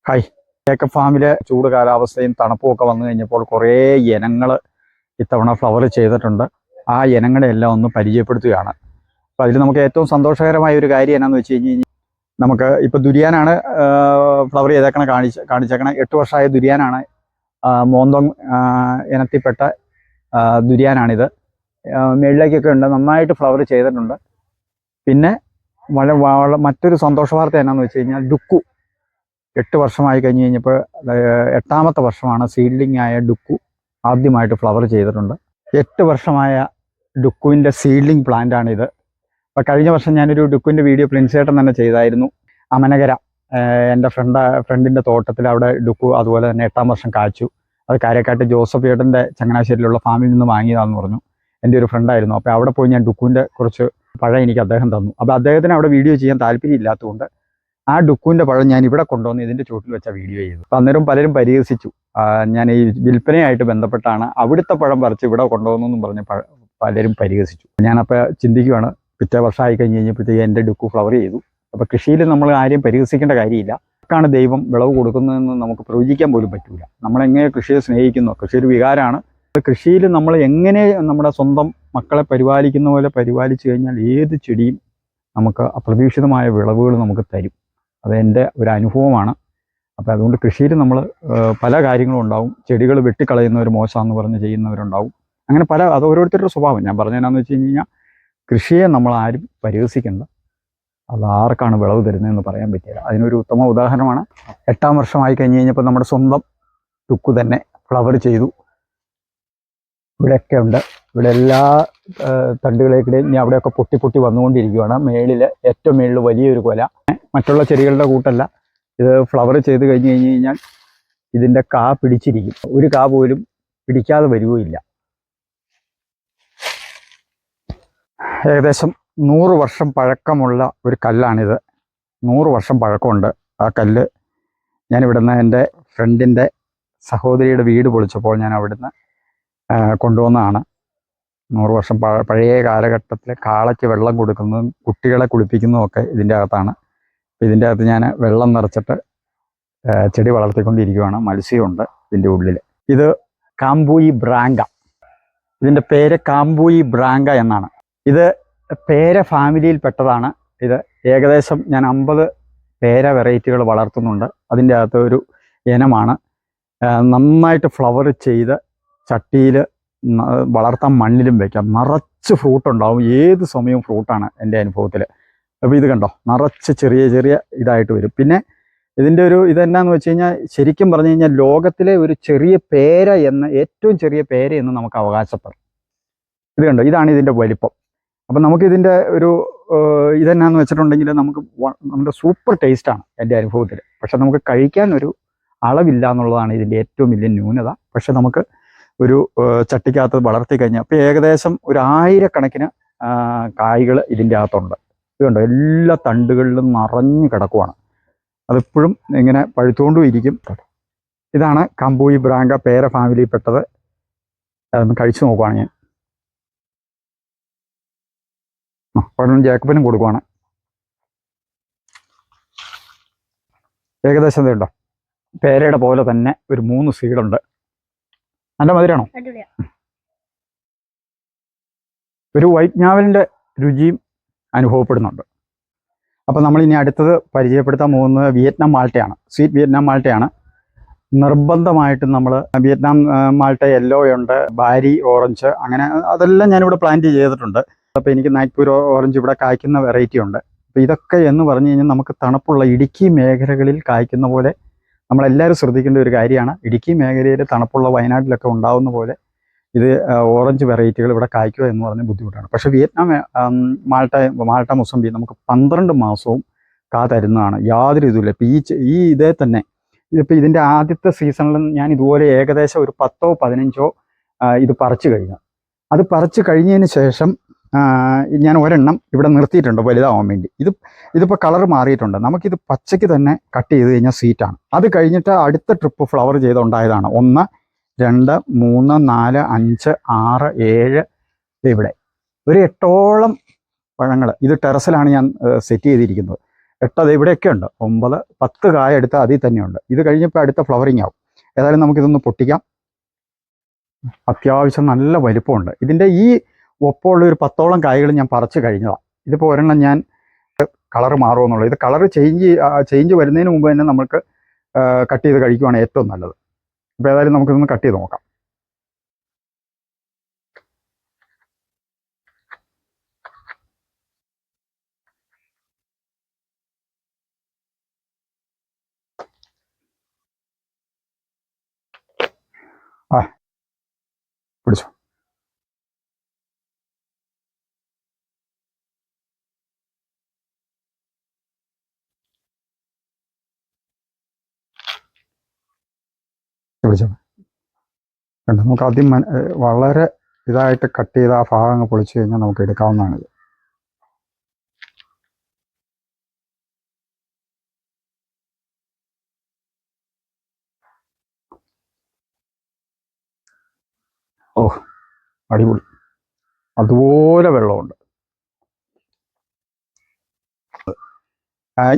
Hi. തേക്ക് ഫാമിലെ ചൂട് കാലാവസ്ഥയും തണുപ്പും ഒക്കെ വന്നു കഴിഞ്ഞപ്പോൾ കുറേ ഇനങ്ങൾ ഇത്തവണ ഫ്ലവർ ചെയ്തിട്ടുണ്ട്. ആ ഇനങ്ങളെല്ലാം ഒന്ന് പരിചയപ്പെടുത്തുകയാണ്. അപ്പോൾ അതിൽ നമുക്ക് ഏറ്റവും സന്തോഷകരമായ ഒരു കാര്യം എന്നാന്ന് വെച്ച് കഴിഞ്ഞാൽ നമുക്ക് ഇപ്പോൾ ദുരിയാനാണ് ഫ്ലവർ കാണിച്ചേക്കണ 8 വർഷമായ ദുരിയാനാണ്. മോന്തോങ് ഇനത്തിൽപ്പെട്ട ദുരിയാനാണിത്. മേളിലേക്കൊക്കെ ഉണ്ട്, നന്നായിട്ട് ഫ്ലവർ ചെയ്തിട്ടുണ്ട്. പിന്നെ മറ്റൊരു സന്തോഷ വാർത്ത എന്നാന്ന് വെച്ച് കഴിഞ്ഞാൽ ഡുക്കു 8 വർഷമായി കഴിഞ്ഞപ്പോൾ 8ാമത്തെ വർഷമാണ് സീഡ്ലിംഗ് ആയ ഡുക്കു ആദ്യമായിട്ട് ഫ്ലവർ ചെയ്തിട്ടുണ്ട്. 8 വർഷമായ ഡുക്കുവിൻ്റെ സീഡ്ലിംഗ് പ്ലാന്റാണിത്. അപ്പോൾ കഴിഞ്ഞ വർഷം ഞാനൊരു ഡുക്കുവിൻ്റെ വീഡിയോ പ്രിൻസേട്ടൻ തന്നെ ചെയ്തായിരുന്നു. അമനകര എൻ്റെ ഫ്രണ്ടിൻ്റെ തോട്ടത്തിൽ അവിടെ ഡുക്കു അതുപോലെ തന്നെ 8ാം വർഷം കാച്ചു. അത് കാരക്കാട്ട് ജോസഫ് ഏട്ടൻ്റെ ചങ്ങനാശ്ശേരിയിലുള്ള ഫാമിൽ നിന്ന് വാങ്ങിയതാണെന്ന് പറഞ്ഞു. എൻ്റെ ഒരു ഫ്രണ്ടായിരുന്നു. അപ്പോൾ അവിടെ പോയി ഞാൻ ഡുക്കുവിൻ്റെ കുറച്ച് പഴം എനിക്ക് അദ്ദേഹം തന്നു. അപ്പോൾ അദ്ദേഹത്തിന് അവിടെ വീഡിയോ ചെയ്യാൻ താല്പര്യമില്ലാത്തതുകൊണ്ട് ആ ഡുക്കുവിൻ്റെ പഴം ഞാൻ ഇവിടെ കൊണ്ടുവന്ന് ഇതിൻ്റെ ചുവട്ടിൽ വെച്ച വീഡിയോ ചെയ്തു. അപ്പം അന്നേരം പലരും പരിഹസിച്ചു. ഞാൻ ഈ വിൽപ്പനയായിട്ട് ബന്ധപ്പെട്ടാണ് അവിടുത്തെ പഴം പറിച്ച് ഇവിടെ കൊണ്ടുവന്നെന്നും പറഞ്ഞ് പലരും പരിഹസിച്ചു. ഞാനപ്പോൾ ചിന്തിക്കുകയാണ്, പിറ്റേ വർഷമായി കഴിഞ്ഞപ്പോഴത്തേക്ക് എൻ്റെ ഡുക്കു ഫ്ലവർ ചെയ്തു. അപ്പോൾ കൃഷിയിൽ നമ്മൾ ആരെയും പരിഹസിക്കേണ്ട കാര്യമില്ല. ആർക്കാണ് ദൈവം വിളവ് കൊടുക്കുന്നതെന്ന് നമുക്ക് പ്രവചിക്കാൻ പോലും പറ്റില്ല. നമ്മളെങ്ങനെ കൃഷിയെ സ്നേഹിക്കുന്നു, കൃഷി ഒരു വികാരമാണ്. കൃഷിയിൽ നമ്മൾ എങ്ങനെ നമ്മുടെ സ്വന്തം മക്കളെ പരിപാലിക്കുന്ന പോലെ പരിപാലിച്ചു കഴിഞ്ഞാൽ ഏത് ചെടിയും നമുക്ക് അപ്രതീക്ഷിതമായ വിളവുകൾ നമുക്ക് തരും. അതെൻ്റെ ഒരു അനുഭവമാണ്. അപ്പോൾ അതുകൊണ്ട് കൃഷിയിൽ നമ്മൾ പല കാര്യങ്ങളും ഉണ്ടാവും. ചെടികൾ വെട്ടിക്കളയുന്നവർ മോശമാണെന്ന് പറഞ്ഞ് ചെയ്യുന്നവരുണ്ടാവും. അങ്ങനെ അത് ഓരോരുത്തരുടെ സ്വഭാവം. ഞാൻ പറഞ്ഞതെന്നാന്ന് വെച്ച് കഴിഞ്ഞാൽ കൃഷിയെ നമ്മൾ ആരും പരിഹസിക്കേണ്ട. അത് ആർക്കാണ് വിളവ് തരുന്നതെന്ന് പറയാൻ പറ്റില്ല. അതിനൊരു ഉത്തമ ഉദാഹരണമാണ് 8ാം വർഷമായി കഴിഞ്ഞപ്പോൾ നമ്മുടെ സ്വന്തം ഡുക്കു തന്നെ ഫ്ലവർ ചെയ്തു. ഇവിടെയൊക്കെ ഉണ്ട്. ഇവിടെ എല്ലാ തണ്ടുകളേക്കിടെയും ഇനി അവിടെയൊക്കെ പൊട്ടി പൊട്ടി വന്നുകൊണ്ടിരിക്കുകയാണ്. ഏറ്റവും മേളിൽ വലിയൊരു കൊല. മറ്റുള്ള ചെടികളുടെ കൂട്ടല്ല, ഇത് ഫ്ലവർ ചെയ്ത് കഴിഞ്ഞാൽ ഇതിൻ്റെ കാ പിടിച്ചിരിക്കും. ഒരു കാ പോലും പിടിക്കാതെ വരികയില്ല. ഏകദേശം 100 വർഷം പഴക്കമുള്ള ഒരു കല്ലാണിത്. 100 വർഷം പഴക്കമുണ്ട് ആ കല്ല്. ഞാനിവിടുന്ന് എൻ്റെ ഫ്രണ്ടിൻ്റെ സഹോദരിയുടെ വീട് പൊളിച്ചപ്പോൾ ഞാൻ അവിടുന്ന് കൊണ്ടുവന്നതാണ്. 100 വർഷം പഴയ കാലഘട്ടത്തിൽ കാളയ്ക്ക് വെള്ളം കൊടുക്കുന്നതും കുട്ടികളെ കുളിപ്പിക്കുന്നതും ഒക്കെ ഇതിൻ്റെ അകത്താണ്. ഇതിൻ്റെ അകത്ത് ഞാൻ വെള്ളം നിറച്ചിട്ട് ചെടി വളർത്തിക്കൊണ്ടിരിക്കുകയാണ്. മത്സ്യമുണ്ട് ഇതിൻ്റെ ഉള്ളിൽ. ഇത് കാംബൂയി ബ്രാങ്ക. ഇതിൻ്റെ പേര് കാംബൂയി ബ്രാങ്ക എന്നാണ്. ഇത് പേര ഫാമിലിയിൽ പെട്ടതാണ്. ഇത് ഏകദേശം ഞാൻ 50 പേര വെറൈറ്റികൾ വളർത്തുന്നുണ്ട്. അതിൻ്റെ അകത്ത് ഒരു ഇനമാണ്. നന്നായിട്ട് ഫ്ലവർ ചെയ്ത് ചട്ടിയിൽ വളർത്താൻ മണ്ണിലും വയ്ക്കാം. നിറച്ച് ഫ്രൂട്ട് ഉണ്ടാവും. ഏത് സമയവും ഫ്രൂട്ടാണ് എൻ്റെ അനുഭവത്തിൽ. അപ്പോൾ ഇത് കണ്ടോ, നിറച്ച് ചെറിയ ചെറിയ ഇതായിട്ട് വരും. പിന്നെ ഇതിൻ്റെ ഒരു ഇതെന്നാന്ന് വെച്ച് കഴിഞ്ഞാൽ ശരിക്കും പറഞ്ഞു കഴിഞ്ഞാൽ ലോകത്തിലെ ഒരു ചെറിയ പേര ഏറ്റവും ചെറിയ പേര എന്ന് നമുക്ക് അവകാശപ്പെടാം. ഇത് കണ്ടോ, ഇതാണ് ഇതിൻ്റെ വലിപ്പം. അപ്പം നമുക്കിതിൻ്റെ ഒരു ഇതെന്നാന്ന് വെച്ചിട്ടുണ്ടെങ്കിൽ നമ്മുടെ സൂപ്പർ ടേസ്റ്റാണ് എൻ്റെ അനുഭവത്തിൽ. പക്ഷെ നമുക്ക് കഴിക്കാൻ ഒരു അളവില്ല എന്നുള്ളതാണ് ഇതിൻ്റെ ഏറ്റവും വലിയ ന്യൂനത. പക്ഷെ നമുക്ക് ഒരു ചട്ടിക്കകത്ത് വളർത്തി കഴിഞ്ഞാൽ അപ്പോൾ ഏകദേശം ഒരു 1000 കണക്കിന് കായ്കൾ ഇതിൻ്റെ അകത്തുണ്ട്. ഇതുണ്ടോ, എല്ലാ തണ്ടുകളിലും നിറഞ്ഞു കിടക്കുവാണ്. അതിപ്പോഴും ഇങ്ങനെ പഴുത്തുകൊണ്ടും ഇരിക്കും. ഇതാണ് കാംബൂയി ബ്രാങ്ക പേര ഫാമിലിയിൽപ്പെട്ടത്. അതൊന്ന് കഴിച്ചു നോക്കുവാണ് ഞാൻ. ഒരെണ്ണം ജേക്കബിനും കൊടുക്കുവാണ്. ഏകദേശം ഇതുണ്ടോ, പേരയുടെ പോലെ തന്നെ ഒരു 3 സീഡുണ്ട്. നല്ല മധുരമാണോ? ഒരു വൈറ്റ് ഞാവലിൻ്റെ രുചിയും അനുഭവപ്പെടുന്നുണ്ട്. അപ്പോൾ നമ്മളിനി അടുത്തത് പരിചയപ്പെടുത്താൻ പോകുന്നത് വിയറ്റ്നാം മാൾട്ടയാണ്. സ്വീറ്റ് വിയറ്റ്നാം മാൾട്ടയാണ്. നിർബന്ധമായിട്ടും നമ്മൾ വിയറ്റ്നാം മാൾട്ട യെല്ലോ ഉണ്ട്, ബാരി ഓറഞ്ച്, അങ്ങനെ അതെല്ലാം ഞാനിവിടെ പ്ലാന്റ് ചെയ്തിട്ടുണ്ട്. അപ്പോൾ എനിക്ക് നാഗ്പൂർ ഓറഞ്ച് ഇവിടെ കായ്ക്കുന്ന വെറൈറ്റി ഉണ്ട്. അപ്പോൾ ഇതൊക്കെ എന്ന് പറഞ്ഞു കഴിഞ്ഞാൽ നമുക്ക് തണുപ്പുള്ള ഇടുക്കി മേഖലകളിൽ കായ്ക്കുന്ന പോലെ നമ്മളെല്ലാവരും ശ്രദ്ധിക്കേണ്ട ഒരു കാര്യമാണ്. ഇടുക്കി മേഖലയിൽ തണുപ്പുള്ള വയനാട്ടിലൊക്കെ ഉണ്ടാകുന്ന പോലെ ഇത് ഓറഞ്ച് വെറൈറ്റികൾ ഇവിടെ കായ്ക്കുക എന്ന് പറഞ്ഞാൽ ബുദ്ധിമുട്ടാണ്. പക്ഷേ വിയറ്റ്നാം മാൾട്ട മുസംബി നമുക്ക് 12 മാസവും കാ തരുന്നതാണ്. യാതൊരു ഇതുമില്ല. ഇപ്പോൾ ഈ ഇതേ തന്നെ ഇതിപ്പോൾ ഇതിൻ്റെ ആദ്യത്തെ സീസണിൽ ഞാൻ ഇതുപോലെ ഏകദേശം ഒരു 10ഓ 15ഓ ഇത് പറിച്ചു കഴിഞ്ഞു. അത് പറിച്ചു കഴിഞ്ഞതിന് ശേഷം ഞാൻ ഒരെണ്ണം ഇവിടെ നിർത്തിയിട്ടുണ്ട് വലുതാവാൻ വേണ്ടി. ഇതിപ്പോൾ കളർ മാറിയിട്ടുണ്ട്. നമുക്കിത് പച്ചയ്ക്ക് തന്നെ കട്ട് ചെയ്ത് കഴിഞ്ഞാൽ സ്വീറ്റാണ്. അത് കഴിഞ്ഞിട്ട് അടുത്ത ട്രിപ്പ് ഫ്ലവർ ചെയ്തുണ്ടായതാണ്. 1, 2, 3, 4, 5, 6, 7 ഇവിടെ ഒരു 8ഓളം പഴങ്ങൾ. ഇത് ടെറസിലാണ് ഞാൻ സെറ്റ് ചെയ്തിരിക്കുന്നത്. 8 അത് ഇവിടെയൊക്കെ ഉണ്ട്, 9 10 കായ എടുത്താൽ അതിൽ തന്നെയുണ്ട്. ഇത് കഴിഞ്ഞപ്പോൾ അടുത്ത ഫ്ലവറിങ് ആവും. ഏതായാലും നമുക്കിതൊന്ന് പൊട്ടിക്കാം. അത്യാവശ്യം നല്ല വലിപ്പമുണ്ട്. ഇതിൻ്റെ ഈ ഒപ്പമുള്ള ഒരു 10ഓളം കായകൾ ഞാൻ പറിച്ച് കഴിഞ്ഞതാണ്. ഇതിപ്പോൾ ഒരെണ്ണം ഞാൻ കളറ് മാറുമെന്നുള്ളത്, ഇത് കളറ് ചേഞ്ച് വരുന്നതിന് മുമ്പ് തന്നെ നമുക്ക് കട്ട് ചെയ്ത് കഴിക്കുവാണ് ഏറ്റവും നല്ലത്. അപ്പോൾ ഏതായാലും നമുക്കിതൊന്ന് കട്ട് ചെയ്ത് നോക്കാം. പിടിച്ചോ. പിടിച്ചോ. കണ്ടോ, നമുക്ക് ആദ്യം വളരെ ഇതായിട്ട് കട്ട് ചെയ്ത് ആ ഭാഗങ്ങൾ പൊളിച്ചു കഴിഞ്ഞാൽ നമുക്ക് എടുക്കാവുന്നതാണിത്. ഓ, അടിപൊളി. അതുപോലെ വെള്ളമുണ്ട്.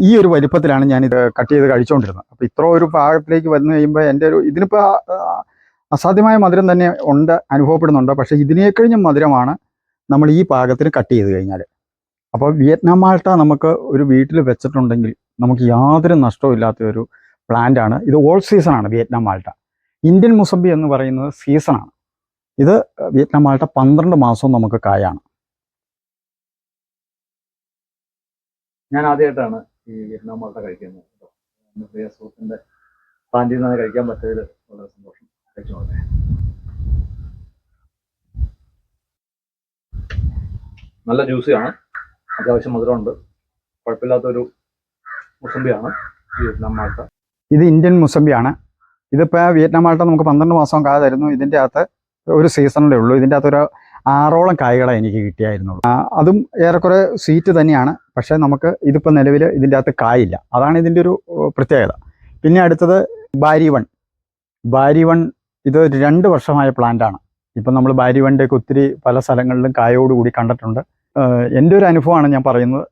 ഈ ഒരു വലിപ്പത്തിലാണ് ഞാനിത് കട്ട് ചെയ്ത് കഴിച്ചുകൊണ്ടിരുന്നത്. അപ്പോൾ ഇത്ര ഒരു പാകത്തിലേക്ക് വന്നു കഴിയുമ്പോൾ എൻ്റെ ഇതിനിപ്പോൾ അസാധ്യമായ മധുരം തന്നെ ഉണ്ട്, അനുഭവപ്പെടുന്നുണ്ട്. പക്ഷേ ഇതിനേക്കഴിഞ്ഞും മധുരമാണ് നമ്മൾ ഈ പാകത്തിന് കട്ട് ചെയ്ത് കഴിഞ്ഞാൽ. അപ്പോൾ വിയറ്റ്നാം മാൾട്ട നമുക്ക് ഒരു വീട്ടിൽ വെച്ചിട്ടുണ്ടെങ്കിൽ നമുക്ക് യാതൊരു നഷ്ടവും ഇല്ലാത്ത ഒരു പ്ലാന്റാണ് ഇത്. ഓൾ സീസണാണ് വിയറ്റ്നാം മാൾട്ട. ഇന്ത്യൻ മുസംബി എന്ന് പറയുന്നത് സീസണാണ്. ഇത് വിയറ്റ്നാം മാൾട്ട 12 മാസവും നമുക്ക് കായാണ്. ഞാൻ ആദ്യമായിട്ടാണ് ഈ വിയറ്റ്നാം മാൾട്ട കഴിക്കുന്നത് കേട്ടോ. പ്രിയ സുഹൃത്തിൻ്റെ പ്ലാന്റിൽ നിന്നാണ് കഴിക്കാൻ പറ്റിയതിൽ വളരെ സന്തോഷം. കഴിച്ചു നോക്കട്ടെ. നല്ല ജ്യൂസിയാണ്, അത്യാവശ്യം മധുരമുണ്ട്, കുഴപ്പമില്ലാത്തൊരു മുസംബിയാണ് വിയറ്റ്നാം മാൾട്ട. ഇത് ഇന്ത്യൻ മുസംബിയാണ്. ഇതിപ്പോൾ വിയറ്റ്നാം മാൾട്ട നമുക്ക് 12 മാസം കായ തരുന്നു. ഇതിൻ്റെ അകത്ത് ഒരു സീസണിലേ ഉള്ളൂ. ഇതിൻ്റെ അകത്തൊരു 6ഓളം കായകളെ എനിക്ക് കിട്ടിയായിരുന്നുള്ളൂ. അതും ഏറെക്കുറെ സ്വീറ്റ് തന്നെയാണ്. പക്ഷേ നമുക്ക് ഇതിപ്പോൾ നിലവിൽ ഇതിൻ്റെ അകത്ത് കായില്ല. അതാണ് ഇതിൻ്റെ ഒരു പ്രത്യേകത. പിന്നെ അടുത്തത് ബാരി വൺ. ഇത് 2 വർഷമായ പ്ലാന്റാണ്. ഇപ്പം നമ്മൾ ബാരി വണ്ടിയൊക്കെ ഒത്തിരി പല സ്ഥലങ്ങളിലും കായോടുകൂടി കണ്ടിട്ടുണ്ട്. എൻ്റെ ഒരു അനുഭവമാണ് ഞാൻ പറയുന്നത്.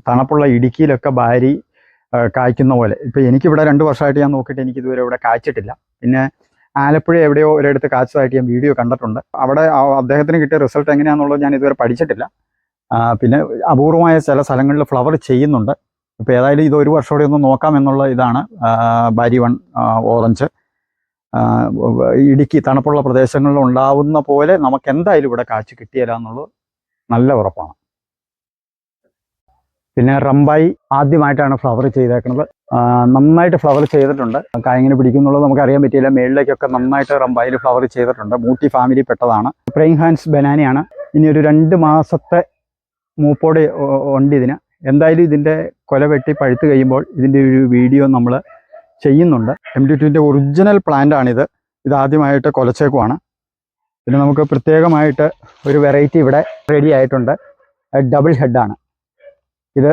തണുപ്പുള്ള ഇടുക്കിയിലൊക്കെ ബാരി കായ്ക്കുന്ന പോലെ ഇപ്പോൾ എനിക്കിവിടെ 2 വർഷമായിട്ട് ഞാൻ നോക്കിയിട്ട് എനിക്കിതുവരെ ഇവിടെ കായ്ച്ചിട്ടില്ല. പിന്നെ ആലപ്പുഴ എവിടെയോ ഒരിടത്ത് കാച്ചതായിട്ട് ഞാൻ വീഡിയോ കണ്ടിട്ടുണ്ട്. അവിടെ അദ്ദേഹത്തിന് കിട്ടിയ റിസൾട്ട് എങ്ങനെയാണെന്നുള്ളത് ഞാൻ ഇതുവരെ പഠിച്ചിട്ടില്ല. പിന്നെ അപൂർവമായ ചില സ്ഥലങ്ങളിൽ ഫ്ലവർ ചെയ്യുന്നുണ്ട്. ഇപ്പോൾ ഏതായാലും ഇത് 1 വർഷത്തോടെ ഒന്ന് നോക്കാമെന്നുള്ള ഇതാണ്. ബാരി വൺ ഓറഞ്ച് ഇടുക്കി തണുപ്പുള്ള പ്രദേശങ്ങളിൽ ഉണ്ടാവുന്ന പോലെ നമുക്ക് എന്തായാലും ഇവിടെ കാച്ച് കിട്ടിയില്ല എന്നുള്ളത് നല്ല ഉറപ്പാണ്. പിന്നെ റംബായി ആദ്യമായിട്ടാണ് ഫ്ലവർ ചെയ്തേക്കുന്നത്. നന്നായിട്ട് ഫ്ലവർ ചെയ്തിട്ടുണ്ട്. കായങ്ങനെ പിടിക്കുന്നുള്ളത് നമുക്കറിയാൻ പറ്റിയില്ല. മേളിലേക്കൊക്കെ നന്നായിട്ട് റംബായിൽ ഫ്ലവർ ചെയ്തിട്ടുണ്ട്. മൂട്ടി ഫാമിലി പെട്ടതാണ്. Praying hands ബനാനയാണ്. ഇനി ഒരു 2 മാസത്തെ മൂപ്പോടെ ഉണ്ട് ഇതിന്. എന്തായാലും ഇതിൻ്റെ കൊല വെട്ടി പഴുത്ത് കഴിയുമ്പോൾ ഇതിൻ്റെ ഒരു വീഡിയോ നമ്മൾ ചെയ്യുന്നുണ്ട്. MD2ൻ്റെ ഒറിജിനൽ പ്ലാന്റാണിത്. ഇതാദ്യമായിട്ട് കൊലച്ചേക്കുവാണ്. പിന്നെ നമുക്ക് പ്രത്യേകമായിട്ട് ഒരു വെറൈറ്റി ഇവിടെ റെഡി ആയിട്ടുണ്ട്. ഡബിൾ ഹെഡാണ് ഇത്.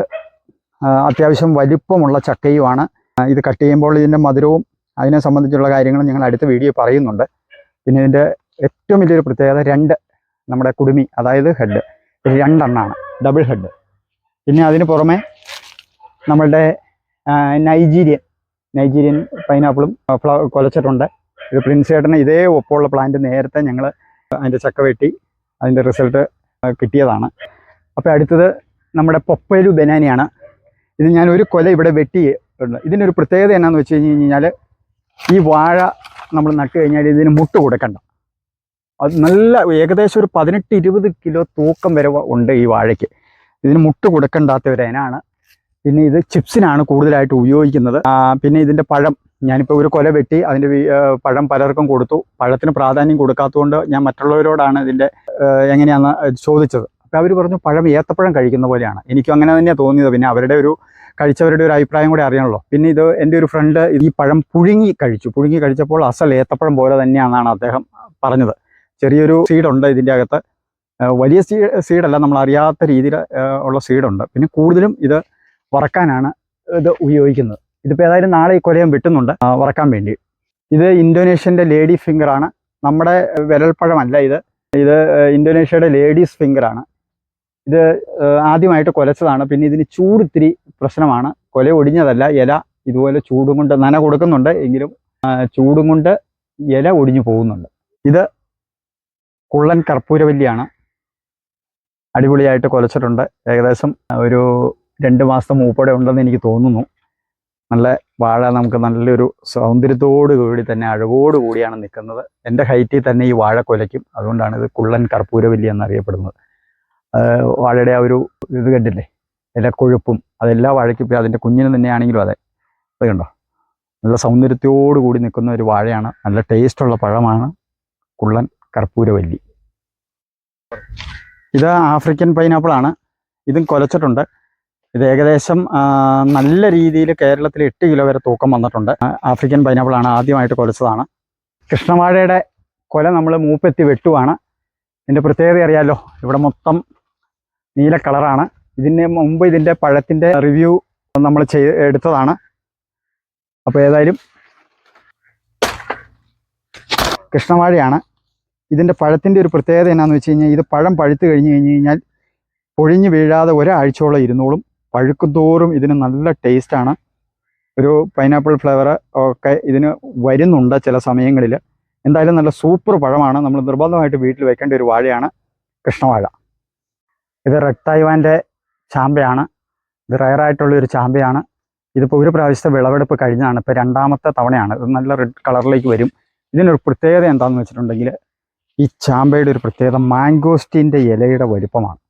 അത്യാവശ്യം വലിപ്പമുള്ള ചക്കയുമാണ്. ഇത് കട്ട് ചെയ്യുമ്പോൾ ഇതിൻ്റെ മധുരവും അതിനെ സംബന്ധിച്ചുള്ള കാര്യങ്ങളും ഞങ്ങൾ അടുത്ത വീഡിയോ പറയുന്നുണ്ട്. പിന്നെ ഇതിൻ്റെ ഏറ്റവും വലിയൊരു പ്രത്യേകത 2 നമ്മുടെ കുടുമി, അതായത് ഹെഡ് 2 എണ്ണമാണ്, ഡബിൾ ഹെഡ്. പിന്നെ അതിന് പുറമെ നമ്മളുടെ നൈജീരിയൻ പൈനാപ്പിളും കൊലച്ചിട്ടുണ്ട്. ഇത് പ്രിൻസ് ചേട്ടന് ഇതേ ഒപ്പമുള്ള പ്ലാന്റ് നേരത്തെ ഞങ്ങൾ അതിൻ്റെ ചക്ക വെട്ടി അതിൻ്റെ റിസൾട്ട് കിട്ടിയതാണ്. അപ്പോൾ അടുത്തത് നമ്മുടെ പൊപ്പേലു ബനാനയാണ്. ഇത് ഞാൻ ഒരു കൊല ഇവിടെ വെട്ടിയിട്ടുണ്ട്. ഇതിനൊരു പ്രത്യേകത എന്നാന്ന് വെച്ച് കഴിഞ്ഞാൽ ഈ വാഴ നമ്മൾ നട്ട് കഴിഞ്ഞാൽ ഇതിന് മുട്ട് കൊടുക്കണ്ട. അത് നല്ല ഏകദേശം ഒരു 18-20 കിലോ തൂക്കം വരെ ഉണ്ട് ഈ വാഴയ്ക്ക്. ഇതിന് മുട്ട് കൊടുക്കണ്ടാത്ത ഒരു ഇനമാണ്. പിന്നെ ഇത് ചിപ്സിനാണ് കൂടുതലായിട്ട് ഉപയോഗിക്കുന്നത്. പിന്നെ ഇതിൻ്റെ പഴം ഞാനിപ്പോൾ ഒരു കൊല വെട്ടി അതിൻ്റെ പഴം പലർക്കും കൊടുത്തു. പഴത്തിന് പ്രാധാന്യം കൊടുക്കാത്തതുകൊണ്ട് ഞാൻ മറ്റുള്ളവരോടാണ് ഇതിൻ്റെ എങ്ങനെയാണെന്ന് ചോദിച്ചത്. അപ്പോൾ അവർ പറഞ്ഞു പഴം ഏത്തപ്പഴം കഴിക്കുന്ന പോലെയാണ്. എനിക്കും അങ്ങനെ തന്നെയാണ് തോന്നിയത്. പിന്നെ അവരുടെ ഒരു കഴിച്ചവരുടെ ഒരു അഭിപ്രായം കൂടെ അറിയണമല്ലോ. പിന്നെ ഇത് എൻ്റെ ഒരു ഫ്രണ്ട് ഈ പഴം പുഴുങ്ങി കഴിച്ചപ്പോൾ അസൽ ഏത്തപ്പഴം പോലെ തന്നെയാണെന്നാണ് അദ്ദേഹം പറഞ്ഞത്. ചെറിയൊരു സീഡുണ്ട് ഇതിൻ്റെ അകത്ത്. വലിയ സീഡല്ല, നമ്മൾ അറിയാത്ത രീതിയിൽ ഉള്ള സീഡുണ്ട്. പിന്നെ കൂടുതലും ഇത് വറക്കാനാണ് ഇത് ഉപയോഗിക്കുന്നത്. ഇതിപ്പോൾ ഏതായാലും നാളെ ഈ കൊലയും വെട്ടുന്നുണ്ട് വറക്കാൻ വേണ്ടി. ഇത് ഇന്തോനേഷ്യൻ്റെ ലേഡി ഫിംഗറാണ്. നമ്മുടെ വിരൽപ്പഴമല്ല ഇത്. ഇന്തോനേഷ്യയുടെ ലേഡീസ് ഫിംഗറാണ്. ഇത് ആദ്യമായിട്ട് കുലച്ചതാണ്. പിന്നെ ഇതിന് ചൂട് ഇത്തിരി പ്രശ്നമാണ്. കൊല ഒടിഞ്ഞതല്ല, ഇല ഇതുപോലെ ചൂടും കൊണ്ട് നന കൊടുക്കുന്നുണ്ട്, എങ്കിലും ചൂടും കൊണ്ട് ഇല ഒടിഞ്ഞു പോകുന്നുണ്ട്. ഇത് കുള്ളൻ കർപ്പൂരവല്ലിയാണ്. അടിപൊളിയായിട്ട് കുലച്ചിട്ടുണ്ട്. ഏകദേശം ഒരു 2 മാസത്തെ മൂപ്പോടെ ഉണ്ടെന്ന് എനിക്ക് തോന്നുന്നു. നല്ല വാഴ നമുക്ക് നല്ലൊരു സൗന്ദര്യത്തോടു കൂടി തന്നെ അഴകോട് കൂടിയാണ് നിൽക്കുന്നത്. എൻ്റെ ഹൈറ്റിൽ തന്നെ ഈ വാഴ കുലയ്ക്കും. അതുകൊണ്ടാണ് ഇത് കുള്ളൻ കർപ്പൂരവല്ലി എന്നറിയപ്പെടുന്നത്. വാഴയുടെ ആ ഒരു ഇത് കണ്ടില്ലേ, ഇലക്കൊഴുപ്പും അതെല്ലാ വാഴയ്ക്കും. ഇപ്പോൾ അതിൻ്റെ കുഞ്ഞിന് തന്നെയാണെങ്കിലും അതെ, അത് കണ്ടോ, നല്ല സൗന്ദര്യത്തോടു കൂടി നിൽക്കുന്ന ഒരു വാഴയാണ്. നല്ല ടേസ്റ്റുള്ള പഴമാണ് കുള്ളൻ കർപ്പൂരവല്ലി. ഇത് ആഫ്രിക്കൻ പൈനാപ്പിളാണ്. ഇതും കുലച്ചിട്ടുണ്ട്. ഇത് ഏകദേശം നല്ല രീതിയിൽ കേരളത്തിൽ 8 കിലോ വരെ തൂക്കം വന്നിട്ടുണ്ട്. ആഫ്രിക്കൻ പൈനാപ്പിളാണ്, ആദ്യമായിട്ട് കുലച്ചതാണ്. കൃഷ്ണവാഴയുടെ കൊല നമ്മൾ മൂപ്പെത്തി വെട്ടുവാണ്. ഇതിൻ്റെ പ്രത്യേകത അറിയാമല്ലോ, ഇവിടെ മൊത്തം നീല കളറാണ്. ഇതിന് മുമ്പ് ഇതിൻ്റെ പഴത്തിൻ്റെ റിവ്യൂ നമ്മൾ എടുത്തതാണ്. അപ്പോൾ ഏതായാലും കൃഷ്ണവാഴയാണ്. ഇതിൻ്റെ പഴത്തിൻ്റെ ഒരു പ്രത്യേകത എന്നാന്ന് വെച്ച് കഴിഞ്ഞാൽ, ഇത് പഴം പഴുത്ത് കഴിഞ്ഞ് കഴിഞ്ഞാൽ പൊഴിഞ്ഞ് വീഴാതെ ഒരാഴ്ചയോളം ഇരുന്നോളും. പഴുക്കുന്തോറും ഇതിന് നല്ല ടേസ്റ്റാണ്. ഒരു പൈനാപ്പിൾ ഫ്ലേവർ ഒക്കെ ഇതിന് വരുന്നുണ്ട് ചില സമയങ്ങളിൽ. എന്തായാലും നല്ല സൂപ്പർ പഴമാണ്. നമ്മൾ നിർബന്ധമായിട്ട് വീട്ടിൽ വെക്കേണ്ട ഒരു വാഴയാണ് കൃഷ്ണവാഴ. ഇത് റെഡ് തായ്വാൻ്റെ ചാമ്പയാണ്. ഇത് റയറായിട്ടുള്ളൊരു ചാമ്പയാണ്. ഇതിപ്പോൾ ഒരു പ്രാവശ്യത്തെ വിളവെടുപ്പ് കഴിഞ്ഞതാണ്. ഇപ്പോൾ 2ാമത്തെ തവണയാണ്. ഇത് നല്ല റെഡ് കളറിലേക്ക് വരും. ഇതിനൊരു പ്രത്യേകത എന്താണെന്ന് വെച്ചിട്ടുണ്ടെങ്കിൽ, ഈ ചാമ്പയുടെ ഒരു പ്രത്യേകത മാംഗോസ്റ്റീൻ്റെ ഇലയുടെ വലുപ്പമാണ്.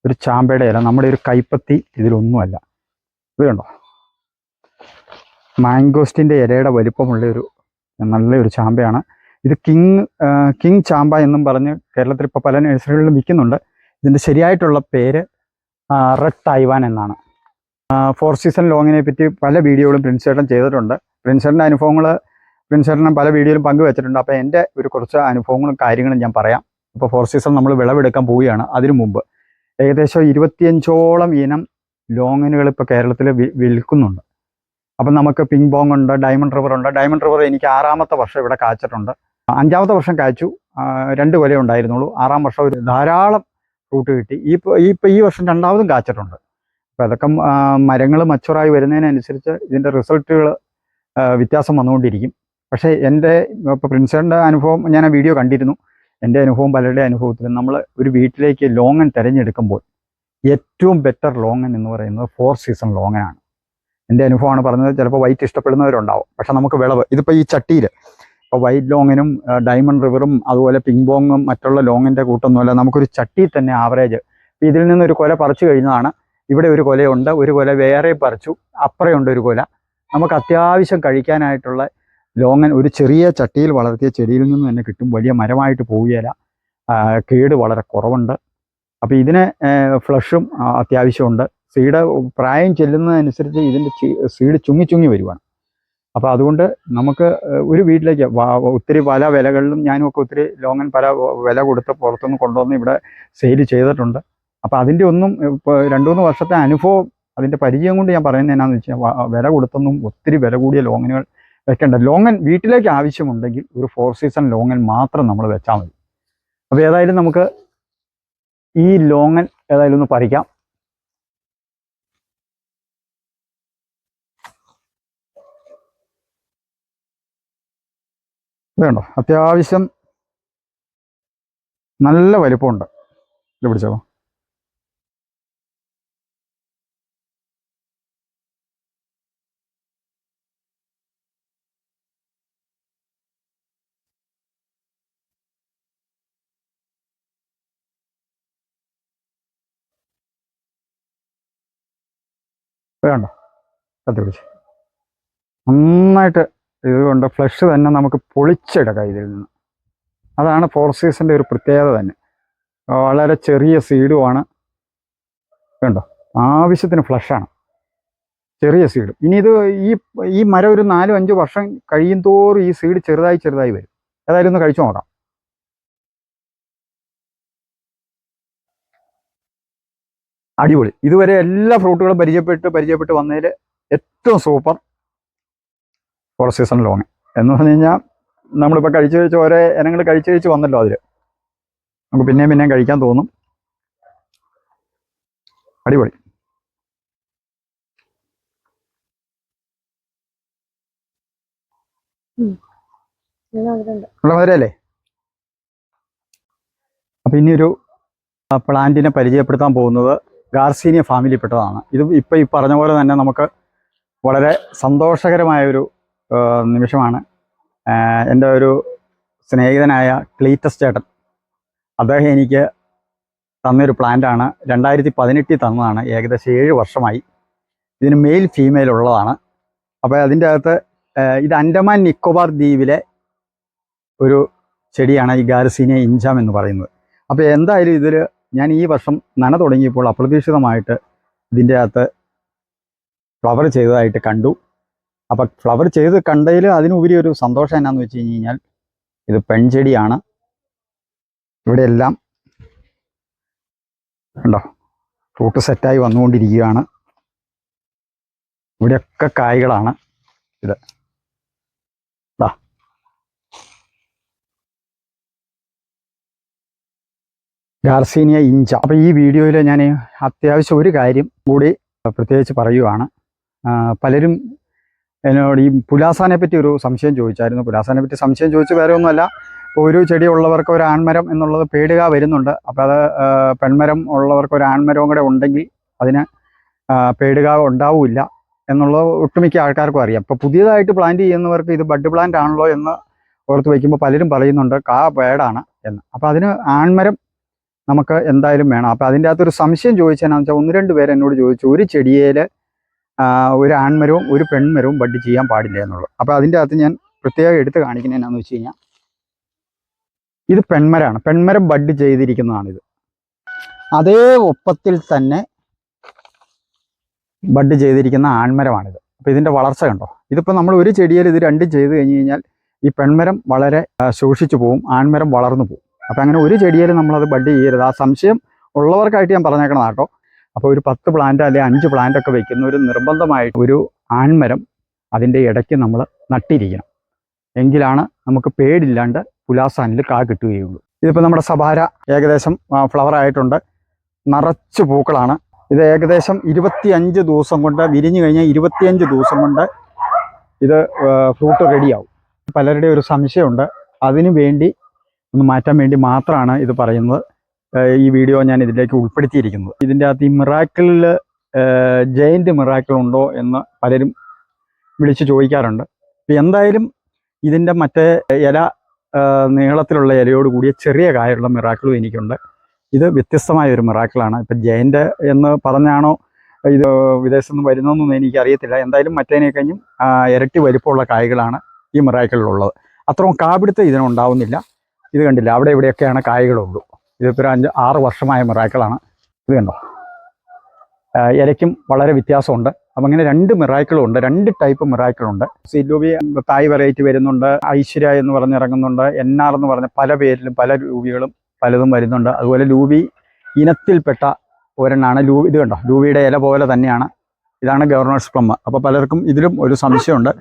ഒരു ചാമ്പയുടെ ഇല നമ്മുടെ ഒരു കൈപ്പത്തി ഇതിലൊന്നുമല്ല. ഇത് കണ്ടോ, മാംഗോസ്റ്റീൻ്റെ ഇലയുടെ വലുപ്പമുള്ള നല്ലൊരു ചാമ്പയാണ്. ഇത് കിങ് ചാമ്പ എന്നും പറഞ്ഞ് കേരളത്തിൽ ഇപ്പോൾ പല നഴ്സറികളിലും വിൽക്കുന്നുണ്ട്. ഇതിൻ്റെ ശരിയായിട്ടുള്ള പേര് റെഡ് തായ്വാൻ എന്നാണ്. 4 സീസൺ ലോങ്ങിനെ പറ്റി പല വീഡിയോകളും പ്രിൻസേട്ടൻ ചെയ്തിട്ടുണ്ട്. പ്രിൻസേട്ടൻ്റെ അനുഭവങ്ങൾ പ്രിൻസേട്ടൻ പല വീഡിയോയിലും പങ്കുവെച്ചിട്ടുണ്ട്. അപ്പോൾ എൻ്റെ കുറച്ച് അനുഭവങ്ങളും കാര്യങ്ങളും ഞാൻ പറയാം. ഇപ്പോൾ 4 സീസൺ നമ്മൾ വിളവെടുക്കാൻ പോവുകയാണ്. അതിനു മുമ്പ് ഏകദേശം 25ഓളം ഇനം ലോങ്ങനുകൾ ഇപ്പോൾ കേരളത്തിൽ വിൽക്കുന്നുണ്ട്. അപ്പം നമുക്ക് പിങ് ബോങ് ഉണ്ട്, ഡയമണ്ട് റിവർ ഉണ്ട്. ഡയമണ്ട് റിവർ എനിക്ക് 6ാമത്തെ വർഷം ഇവിടെ കായ്ച്ചിട്ടുണ്ട്. 5ാമത്തെ വർഷം കായ്ച്ചു, 2 കൊലേ ഉണ്ടായിരുന്നുള്ളൂ. 6ാം വർഷം ഒരു ധാരാളം ഫ്രൂട്ട് കിട്ടി. ഈ വർഷം 2ാമതും കായ്ച്ചിട്ടുണ്ട്. അപ്പോൾ അതൊക്കെ മരങ്ങൾ മച്ചുറായി വരുന്നതിനനുസരിച്ച് ഇതിൻ്റെ റിസൾട്ടുകൾ വ്യത്യാസം വന്നുകൊണ്ടിരിക്കും. പക്ഷേ ഇപ്പോൾ പ്രിൻസേട്ടൻ്റെ അനുഭവം ഞാൻ ആ വീഡിയോ കണ്ടിരുന്നു. എൻ്റെ അനുഭവം പലരുടെ അനുഭവത്തിലും നമ്മൾ ഒരു വീട്ടിലേക്ക് ലോങ്ങൻ തിരഞ്ഞെടുക്കുമ്പോൾ ഏറ്റവും ബെറ്റർ ലോങ്ങൻ എന്ന് പറയുന്നത് 4 സീസൺ ലോങ്ങനാണ്. എൻ്റെ അനുഭവമാണ് പറഞ്ഞത്. ചിലപ്പോൾ വൈറ്റ് ഇഷ്ടപ്പെടുന്നവരുണ്ടാവും. പക്ഷെ നമുക്ക് വിളവ് ഇതിപ്പോൾ ഈ ചട്ടിയിൽ ഇപ്പോൾ വൈറ്റ് ലോങ്ങനും ഡയമണ്ട് റിവറും അതുപോലെ പിങ് ബോങ്ങും മറ്റുള്ള ലോങ്ങിൻ്റെ കൂട്ടൊന്നുമല്ല. നമുക്കൊരു ചട്ടിയിൽ തന്നെ ആവറേജ് ഇപ്പോൾ ഇതിൽ നിന്നൊരു കൊല പറിച്ചു കഴിഞ്ഞതാണ്. ഇവിടെ ഒരു കൊലയുണ്ട്, ഒരു കൊല വേറെ പറിച്ചു, അപ്പുറമുണ്ട് ഒരു കൊല. നമുക്ക് അത്യാവശ്യം കഴിക്കാനായിട്ടുള്ള ലോങ്ങൻ ഒരു ചെറിയ ചട്ടിയിൽ വളർത്തിയ ചെടിയിൽ നിന്ന് തന്നെ കിട്ടും. വലിയ മരമായിട്ട് പോവുകയില്ല. കേട് വളരെ കുറവുണ്ട്. അപ്പോൾ ഇതിന് ഫ്ലഷും അത്യാവശ്യമുണ്ട്. സീഡ് പ്രായം ചെല്ലുന്നതനുസരിച്ച് ഇതിൻ്റെ സീഡ് ചുങ്ങി വരുവാണ്. അപ്പോൾ അതുകൊണ്ട് നമുക്ക് ഒരു വീട്ടിലേക്ക് ഒത്തിരി പല വിലകളിലും ഞാനുമൊക്കെ ഒത്തിരി ലോങ്ങൻ പല വില കൊടുത്ത് പുറത്തുനിന്ന് കൊണ്ടുവന്ന് ഇവിടെ സെയിൽ ചെയ്തിട്ടുണ്ട്. അപ്പോൾ അതിൻ്റെ ഒന്നും ഇപ്പോൾ 2-3 വർഷത്തെ അനുഭവം, അതിൻ്റെ പരിചയം കൊണ്ട് ഞാൻ പറയുന്നത് എന്നാന്ന് വെച്ചാൽ, വില കൊടുത്തൊന്നും ഒത്തിരി വില കൂടിയ ലോങ്ങനുകൾ വെക്കേണ്ട. ലോങ്ങൻ വീട്ടിലേക്ക് ആവശ്യമുണ്ടെങ്കിൽ ഒരു 4 സീസൺ ലോങ്ങൻ മാത്രം നമ്മൾ വെച്ചാൽ മതി. അപ്പോൾ ഏതായാലും നമുക്ക് ഈ ലോങ്ങൻ ഏതായാലും ഒന്ന് പറിക്കാം. ഇത് കണ്ടോ, അത്യാവശ്യം നല്ല വലിപ്പമുണ്ട്. ഇത് പിടിച്ചോ. വേണ്ട, കത്തി പിടിച്ച് നന്നായിട്ട് ഇതുകൊണ്ട് ഫ്ലഷ് തന്നെ നമുക്ക് പൊളിച്ചെടുക്കാം ഇതിൽ നിന്ന്. അതാണ് 4 സീസണിൻ്റെ ഒരു പ്രത്യേകത തന്നെ. വളരെ ചെറിയ സീഡുമാണ്. കണ്ടോ, ആവശ്യത്തിന് ഫ്ലഷാണ്, ചെറിയ സീഡ്. ഇനി ഇത് ഈ മരം ഒരു 4-5 വർഷം കഴിയും തോറും ഈ സീഡ് ചെറുതായി വരും. ഏതായാലും ഒന്ന് കഴിച്ചു നോക്കാം. അടിപൊളി. ഇതുവരെ എല്ലാ ഫ്രൂട്ടുകളും പരിചയപ്പെട്ട് വന്നതിൽ ഏറ്റവും സൂപ്പർ 4 സീസൺ ലോങ് എന്ന് പറഞ്ഞു കഴിഞ്ഞാൽ, നമ്മളിപ്പോൾ കഴിച്ച് ഓരോ ഇനങ്ങൾ കഴിച്ച് വന്നല്ലോ. അതിൽ നമുക്ക് പിന്നെയും കഴിക്കാൻ തോന്നും. അടിപൊളി. ഉള്ളവരല്ലേ. അപ്പം ഇനിയൊരു പ്ലാന്റിനെ പരിചയപ്പെടുത്താൻ പോകുന്നത് ഗാർസീനിയ ഫാമിലിയിൽപ്പെട്ടതാണ്. ഇത് ഇപ്പം ഈ പറഞ്ഞ പോലെ തന്നെ നമുക്ക് വളരെ സന്തോഷകരമായൊരു നിമിഷമാണ്. എൻ്റെ ഒരു സ്നേഹിതനായ ക്ലീറ്റസ് ചേട്ടൻ, അദ്ദേഹം എനിക്ക് തന്നൊരു പ്ലാന്റാണ്. 2018 തന്നതാണ്. ഏകദേശം 7 വർഷമായി. ഇതിന് മെയിൽ ഫീമെയിൽ ഉള്ളതാണ്. അപ്പോൾ അതിൻ്റെ അകത്ത് ഇത് അൻഡമാൻ നിക്കോബാർ ദ്വീപിലെ ഒരു ചെടിയാണ് ഈ ഗാർസീനിയ ഇഞ്ചാം എന്ന് പറയുന്നത്. അപ്പോൾ എന്തായാലും ഇതിൽ ഞാൻ ഈ വർഷം നന തുടങ്ങിയപ്പോൾ അപ്രതീക്ഷിതമായിട്ട് ഇതിൻ്റെ അകത്ത് ഫ്ലവർ ചെയ്തതായിട്ട് കണ്ടു. അപ്പം ഫ്ലവർ ചെയ്ത് കണ്ടതിൽ അതിനുപരി ഒരു സന്തോഷം എന്നാന്ന് വെച്ച് കഴിഞ്ഞാൽ ഇത് പെൺചെടിയാണ്. ഇവിടെയെല്ലാം ഉണ്ടോ, ഫ്രൂട്ട് സെറ്റായി വന്നുകൊണ്ടിരിക്കുകയാണ്. ഇവിടെയൊക്കെ കായ്കളാണ്. ഇത് ഗാർസീനിയ ഇഞ്ച. അപ്പോൾ ഈ വീഡിയോയിൽ ഞാൻ അത്യാവശ്യം ഒരു കാര്യം കൂടി പ്രത്യേകിച്ച് പറയുവാണ്. പലരും എന്നോട് ഈ പുലാസാനെ പറ്റി ഒരു സംശയം ചോദിച്ചായിരുന്നു. പുലാസാനെ പറ്റി സംശയം ചോദിച്ച് വേറെ ഒന്നുമല്ല, ഇപ്പോൾ ഒരു ചെടി ഉള്ളവർക്ക് ഒരു ആൺമരം എന്നുള്ളത് പേടുക വരുന്നുണ്ട്. അപ്പോൾ അത് പെൺമരം ഉള്ളവർക്ക് ഒരു ആൺമരവും കൂടെ ഉണ്ടെങ്കിൽ അതിന് പേടുക ഉണ്ടാവില്ല എന്നുള്ളത് ഒട്ടുമിക്ക ആൾക്കാർക്കും അറിയാം. ഇപ്പോൾ പുതിയതായിട്ട് പ്ലാന്റ് ചെയ്യുന്നവർക്ക് ഇത് ബഡ് പ്ലാന്റ് ആണല്ലോ എന്ന് ഓർത്ത് വയ്ക്കുമ്പോൾ പലരും പറയുന്നുണ്ട് പേടാണ് എന്ന്. അപ്പോൾ അതിന് ആൺമരം നമുക്ക് എന്തായാലും വേണം. അപ്പോൾ അതിൻ്റെ അകത്തൊരു സംശയം ചോദിച്ചതെന്നു വെച്ചാൽ 1-2 പേര് എന്നോട് ചോദിച്ചു, ഒരു ചെടിയിൽ ഒരു ആൺമരവും ഒരു പെൺമരവും ബഡ് ചെയ്യാൻ പാടില്ല എന്നുള്ളത്. അപ്പോൾ അതിൻ്റെ അകത്ത് ഞാൻ പ്രത്യേകം എടുത്ത് കാണിക്കുന്നത് എന്നാന്ന് വെച്ച് കഴിഞ്ഞാൽ ഇത് പെൺമരമാണ്. പെൺമരം ബഡ് ചെയ്തിരിക്കുന്നതാണിത്. അതേ ഒപ്പത്തിൽ തന്നെ ബഡ് ചെയ്തിരിക്കുന്ന ആൺമരമാണിത്. അപ്പോൾ ഇതിൻ്റെ വളർച്ച കണ്ടോ. ഇതിപ്പോൾ നമ്മൾ ഒരു ചെടിയിൽ ഇത് രണ്ടും ചെയ്ത് കഴിഞ്ഞ് കഴിഞ്ഞാൽ ഈ പെൺമരം വളരെ ശോഷിച്ചു പോവും, ആൺമരം വളർന്നു പോകും. അപ്പോൾ അങ്ങനെ ഒരു ചെടിയിൽ നമ്മളത് ബഡ് ചെയ്യരുത്. ആ സംശയം ഉള്ളവർക്കായിട്ട് ഞാൻ പറഞ്ഞേക്കണം കേട്ടോ. അപ്പോൾ ഒരു 10 പ്ലാന്റ് അല്ലെങ്കിൽ 5 പ്ലാന്റ് ഒക്കെ വെക്കുന്ന ഒരു നിർബന്ധമായിട്ട് ഒരു ആൺമരം അതിൻ്റെ ഇടയ്ക്ക് നമ്മൾ നട്ടിരിക്കണം. എങ്കിലാണ് നമുക്ക് പേടില്ലാണ്ട് പുലാസാനിൽ കാ കിട്ടുകയുള്ളൂ. ഇതിപ്പോൾ നമ്മുടെ സഭാര ഏകദേശം ഫ്ലവർ ആയിട്ടുണ്ട്. നിറച്ച് പൂക്കളാണ്. ഇത് ഏകദേശം 25 ദിവസം കൊണ്ട് വിരിഞ്ഞു കഴിഞ്ഞാൽ 25 ദിവസം കൊണ്ട് ഇത് ഫ്രൂട്ട് റെഡിയാവും. പലരുടെ ഒരു സംശയമുണ്ട്. അതിനു വേണ്ടി ഒന്ന് മാറ്റാൻ വേണ്ടി മാത്രമാണ് ഇത് പറയുന്നത്. ഈ വീഡിയോ ഞാൻ ഇതിലേക്ക് ഉൾപ്പെടുത്തിയിരിക്കുന്നത്. ഇതിൻ്റെ അകത്ത് ഈ മിറാക്കിളിൽ ജയൻറ്റ് മിറാക്കിൾ ഉണ്ടോ എന്ന് പലരും വിളിച്ച് ചോദിക്കാറുണ്ട്. അപ്പോൾ എന്തായാലും ഇതിൻ്റെ മറ്റേ ഇല നീളത്തിലുള്ള ഇലയോട് കൂടിയ ചെറിയ കായുള്ള മിറാക്കിളും എനിക്കുണ്ട്. ഇത് വ്യത്യസ്തമായ ഒരു മിറാക്കിളാണ്. ഇപ്പം ജയൻറ്റ് എന്ന് പറഞ്ഞാണോ ഇത് വിദേശത്ത് നിന്ന് വരുന്നതെന്നൊന്നും എനിക്കറിയത്തില്ല. എന്തായാലും മറ്റേനെ കഴിഞ്ഞും ഇരട്ടി വലിപ്പമുള്ള കായ്കളാണ് ഈ മിറാക്കിളിലുള്ളത്. അത്രയും കാപിടുത്തം ഇതിനുണ്ടാവുന്നില്ല. ഇത് കണ്ടില്ല, അവിടെ ഇവിടെയൊക്കെയാണ് കായ്കളുള്ളൂ. ഇതിപ്പോൾ 5-6 വർഷമായ മിറാക്കിളാണ്. ഇത് കണ്ടോ, ഇലയ്ക്കും വളരെ വ്യത്യാസമുണ്ട്. അപ്പം അങ്ങനെ 2 മിറാക്കിളുണ്ട്, 2 ടൈപ്പ് മിറാക്കിളുണ്ട്. സിലൂബി തായ് വെറൈറ്റി വരുന്നുണ്ട്, ഐശ്വര്യ എന്ന് പറഞ്ഞിറങ്ങുന്നുണ്ട്, NR എന്ന് പറഞ്ഞ പല പേരിലും പല രൂപികളും പലതും വരുന്നുണ്ട്. അതുപോലെ ലൂബി ഇനത്തിൽപ്പെട്ട ഒരെണ്ണാണ് ലൂബി. ഇത് കണ്ടോ, ലൂബിയുടെ ഇല പോലെ തന്നെയാണ്. ഇതാണ് ഗവർണേഴ്സ് പ്ലം. അപ്പോൾ പലർക്കും ഇതിലും ഒരു സംശയമുണ്ട്.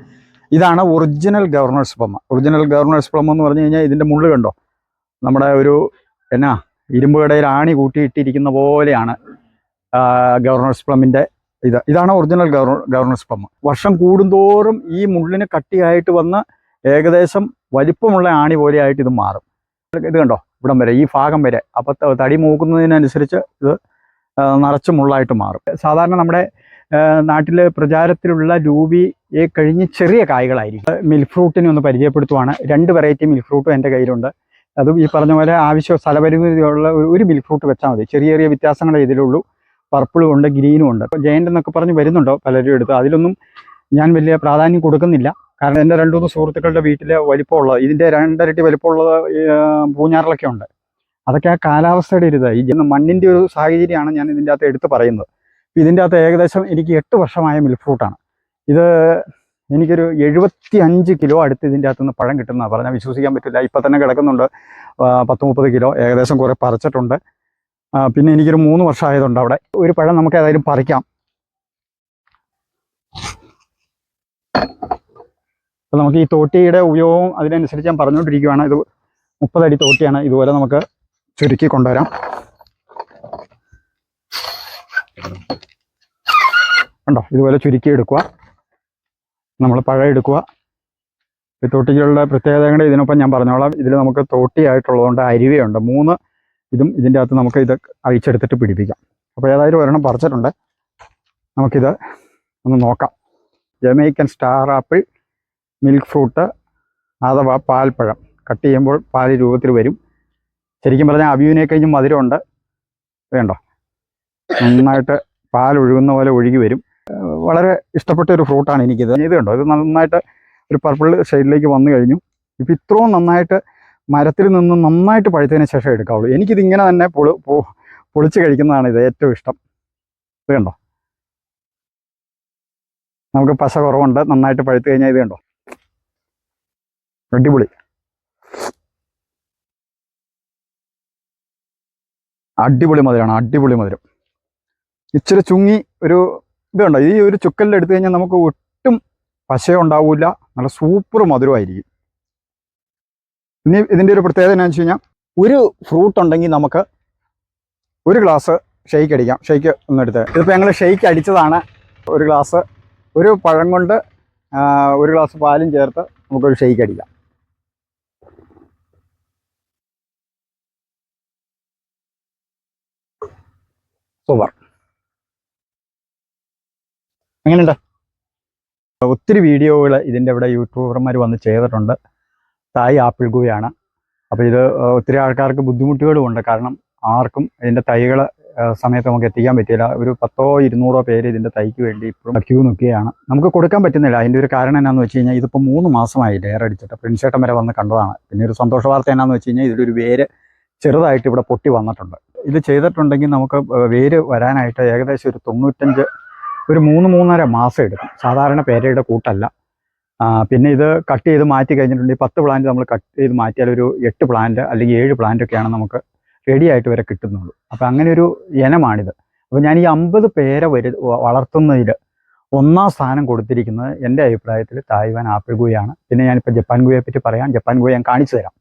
ഇതാണ് original governor's plum. Original governor's plum എന്ന് പറഞ്ഞു കഴിഞ്ഞാൽ ഇതിൻ്റെ മുള്ള് കണ്ടോ, നമ്മുടെ ഒരു ഇരുമ്പ് കടയിൽ ആണി കൂട്ടിയിട്ടിരിക്കുന്ന പോലെയാണ് ഗവർണേഴ്സ് പ്ലമ്മിൻ്റെ ഇതാണ് ഒറിജിനൽ ഗവർണേഴ്സ് പ്ലം. വർഷം കൂടുന്തോറും ഈ മുള്ളിന് കട്ടിയായിട്ട് വന്ന് ഏകദേശം വലിപ്പമുള്ള ആണി പോലെ ആയിട്ട് ഇത് മാറും. ഇത് കണ്ടോ, ഇവിടം വരെ, ഈ ഭാഗം വരെ. അപ്പോൾ തടി മൂക്കുന്നതിനനുസരിച്ച് ഇത് നിറച്ച് മുള്ളായിട്ട് മാറും. സാധാരണ നമ്മുടെ നാട്ടിൽ പ്രചാരത്തിലുള്ള ലൂബിയെ കഴിഞ്ഞ് ചെറിയ കായ്കളായിരിക്കും. മിൽക്ക് ഫ്രൂട്ടിനെ ഒന്ന് പരിചയപ്പെടുത്തുവാണ്. 2 വെറൈറ്റി മിൽക്ക് ഫ്രൂട്ടും എൻ്റെ കയ്യിലുണ്ട്. അതും ഈ പറഞ്ഞ പോലെ ആവശ്യം സ്ഥലപരിമിതിയുള്ള ഒരു മിൽക്ക് ഫ്രൂട്ട് വെച്ചാൽ മതി. ചെറിയ ചെറിയ വ്യത്യാസങ്ങളെ ഇതിലുള്ളൂ. പർപ്പിളും ഉണ്ട്, ഗ്രീനും ഉണ്ട്. ജയൻ്റ് എന്നൊക്കെ പറഞ്ഞ് വരുന്നുണ്ടോ പലരും എടുത്ത്. അതിലൊന്നും ഞാൻ വലിയ പ്രാധാന്യം കൊടുക്കുന്നില്ല. കാരണം എൻ്റെ 2-3 സുഹൃത്തുക്കളുടെ വീട്ടിലെ വലിപ്പമുള്ളത്, ഇതിൻ്റെ 2 ഇരട്ടി വലിപ്പമുള്ളത് പൂഞ്ഞാറിലൊക്കെ ഉണ്ട്. അതൊക്കെ ആ കാലാവസ്ഥയുടെ ഒരു ഇതായി, ഈ മണ്ണിൻ്റെ ഒരു സാഹചര്യമാണ് ഞാൻ ഇതിൻ്റെ അകത്ത് എടുത്ത് പറയുന്നത്. ഇതിൻ്റെ അകത്ത് ഏകദേശം എനിക്ക് 8 വർഷമായ മിൽക്ക് ഫ്രൂട്ടാണ് ഇത്. എനിക്കൊരു 75 കിലോ അടുത്ത് ഇതിൻ്റെ അകത്തുനിന്ന് പഴം കിട്ടുന്നതാണ് പറഞ്ഞാൽ വിശ്വസിക്കാൻ പറ്റില്ല. ഇപ്പം തന്നെ കിടക്കുന്നുണ്ട് 10-30 കിലോ. ഏകദേശം കുറേ പറിച്ചിട്ടുണ്ട്. പിന്നെ എനിക്കൊരു 3 വർഷമായതുണ്ട് അവിടെ. ഒരു പഴം നമുക്ക് ഏതായാലും പറിക്കാം. അപ്പോൾ നമുക്ക് ഈ തോട്ടിയുടെ ഉപയോഗം അതിനനുസരിച്ച് ഞാൻ പറഞ്ഞുകൊണ്ടിരിക്കുകയാണ്. ഇത് 30 അടി തോട്ടിയാണ്. ഇതുപോലെ നമുക്ക് ചുരുക്കി കൊണ്ടുവരാം. കണ്ടോ, ഇതുപോലെ ചുരുക്കി എടുക്കുക. നമ്മൾ പഴം എടുക്കുക. ഈ തോട്ടികളുടെ പ്രത്യേകതകളുടെ ഇതിനൊപ്പം ഞാൻ പറഞ്ഞോളാം. ഇതിൽ നമുക്ക് തോട്ടിയായിട്ടുള്ളതുകൊണ്ട് അരിവയുണ്ട്. 3 ഇതും ഇതിൻ്റെ അകത്ത് നമുക്ക് ഇത് അഴിച്ചെടുത്തിട്ട് പിടിപ്പിക്കാം. അപ്പോൾ ഏതായാലും ഒരെണ്ണം പറിച്ചിട്ടുണ്ട്. നമുക്കിത് ഒന്ന് നോക്കാം. Jamaican star apple, milk fruit അഥവാ പാൽപ്പഴം. കട്ട് ചെയ്യുമ്പോൾ പാൽ രൂപത്തിൽ വരും. ശരിക്കും പറഞ്ഞാൽ അവിയനെ കഴിഞ്ഞ് മധുരമുണ്ട്. വേണ്ടോ, നന്നായിട്ട് പാൽ ഒഴുകുന്ന പോലെ ഒഴുകി വരും. വളരെ ഇഷ്ടപ്പെട്ട ഒരു ഫ്രൂട്ടാണ് എനിക്കിത്. ഇത് കണ്ടോ, ഇത് നന്നായിട്ട് ഒരു പർപ്പിൾ ഷെയ്ഡിലേക്ക് വന്നു കഴിഞ്ഞു. ഇപ്പം ഇത്രയും നന്നായിട്ട് മരത്തിൽ നിന്ന് നന്നായിട്ട് പഴുത്തതിന് ശേഷം എടുക്കാവുള്ളൂ. എനിക്കിത് ഇങ്ങനെ തന്നെ പൊളിച്ച് കഴിക്കുന്നതാണ് ഇത് ഏറ്റവും ഇഷ്ടം. ഇത് കണ്ടോ, നമുക്ക് പശ കുറവുണ്ട്. നന്നായിട്ട് പഴുത്ത് കഴിഞ്ഞാൽ ഇത് കണ്ടോ, അടിപൊളി. അടിപൊളി മധുരമാണ്, അടിപൊളി മധുരം. ഇച്ചിരി ചുങ്ങി ഒരു ഇത് കണ്ടോ, ഈ ഒരു ചുക്കലിൽ എടുത്തു കഴിഞ്ഞാൽ നമുക്ക് ഒട്ടും പശ ഉണ്ടാവില്ല. നല്ല സൂപ്പർ മധുരമായിരിക്കും. ഇനി ഇതിൻ്റെ ഒരു പ്രത്യേകത എന്താണെന്ന് വെച്ച് കഴിഞ്ഞാൽ, ഒരു ഫ്രൂട്ട് ഉണ്ടെങ്കിൽ നമുക്ക് ഒരു ഗ്ലാസ് ഷെയ്ക്ക് അടിക്കാം. ഷെയ്ക്ക് ഒന്നെടുത്ത് ഇതിപ്പോൾ ഞങ്ങൾ ഷെയ്ക്ക് അടിച്ചതാണ്. ഒരു ഗ്ലാസ്, ഒരു പഴം കൊണ്ട് ഒരു ഗ്ലാസ് പാലും ചേർത്ത് നമുക്കൊരു ഷെയ്ക്ക് അടിക്കാം. സൂപ്പർ. എങ്ങനെയുണ്ട്? ഒത്തിരി വീഡിയോകൾ ഇതിൻ്റെ ഇവിടെ യൂട്യൂബർമാർ വന്ന് ചെയ്തിട്ടുണ്ട്. തായ് ആപ്പിൾ ഗുവയാണ്. അപ്പോൾ ഇത് ഒത്തിരി ആൾക്കാർക്ക് ബുദ്ധിമുട്ടുകളുമുണ്ട്. കാരണം ആർക്കും ഇതിൻ്റെ തൈകൾ സമയത്ത് നമുക്ക് എത്തിക്കാൻ പറ്റില്ല. ഒരു 100-200 പേര് ഇതിൻ്റെ തൈക്ക് വേണ്ടി ഇപ്പോഴും ക്യൂ നിൽക്കുകയാണ്. നമുക്ക് കൊടുക്കാൻ പറ്റുന്നില്ല. അതിൻ്റെ ഒരു കാരണം എന്നാന്ന് വെച്ച് കഴിഞ്ഞാൽ, ഇതിപ്പോൾ 3 മാസമായി ലെയർ അടിച്ചിട്ട്. പ്രിൻസേട്ടൻ വരെ വന്ന് കണ്ടതാണ്. പിന്നെ ഒരു സന്തോഷ വാർത്ത എന്നാന്ന് വെച്ച് കഴിഞ്ഞാൽ, ഇതിലൊരു വേര് ചെറുതായിട്ട് ഇവിടെ പൊട്ടി വന്നിട്ടുണ്ട്. ഇത് ചെയ്തിട്ടുണ്ടെങ്കിൽ നമുക്ക് വേര് വരാനായിട്ട് ഏകദേശം ഒരു 95, ഒരു 3-3.5 മാസം എടുക്കും. സാധാരണ പേരയുടെ കൂട്ടല്ല. പിന്നെ ഇത് കട്ട് ചെയ്ത് മാറ്റി കഴിഞ്ഞിട്ടുണ്ടെങ്കിൽ 10 പ്ലാന്റ് നമ്മൾ കട്ട് ചെയ്ത് മാറ്റിയാൽ ഒരു 8 പ്ലാന്റ് അല്ലെങ്കിൽ 7 പ്ലാന്റ് ഒക്കെയാണ് നമുക്ക് റെഡി ആയിട്ട് വരെ കിട്ടുന്നുള്ളൂ. അപ്പോൾ അങ്ങനെ ഒരു ഇനമാണിത്. അപ്പോൾ ഞാൻ ഈ 50 പേരെ വളർത്തുന്നതിൽ 1ാം സ്ഥാനം കൊടുത്തിരിക്കുന്നത് എൻ്റെ അഭിപ്രായത്തിൽ തായ്വാൻ ആപ്പിൾ ഗുവയാണ്. പിന്നെ ഞാനിപ്പോൾ ജപ്പാൻ ഗുവയെ പറ്റി പറയാം. ജപ്പാൻ ഗുവ ഞാൻ കാണിച്ചു തരാം.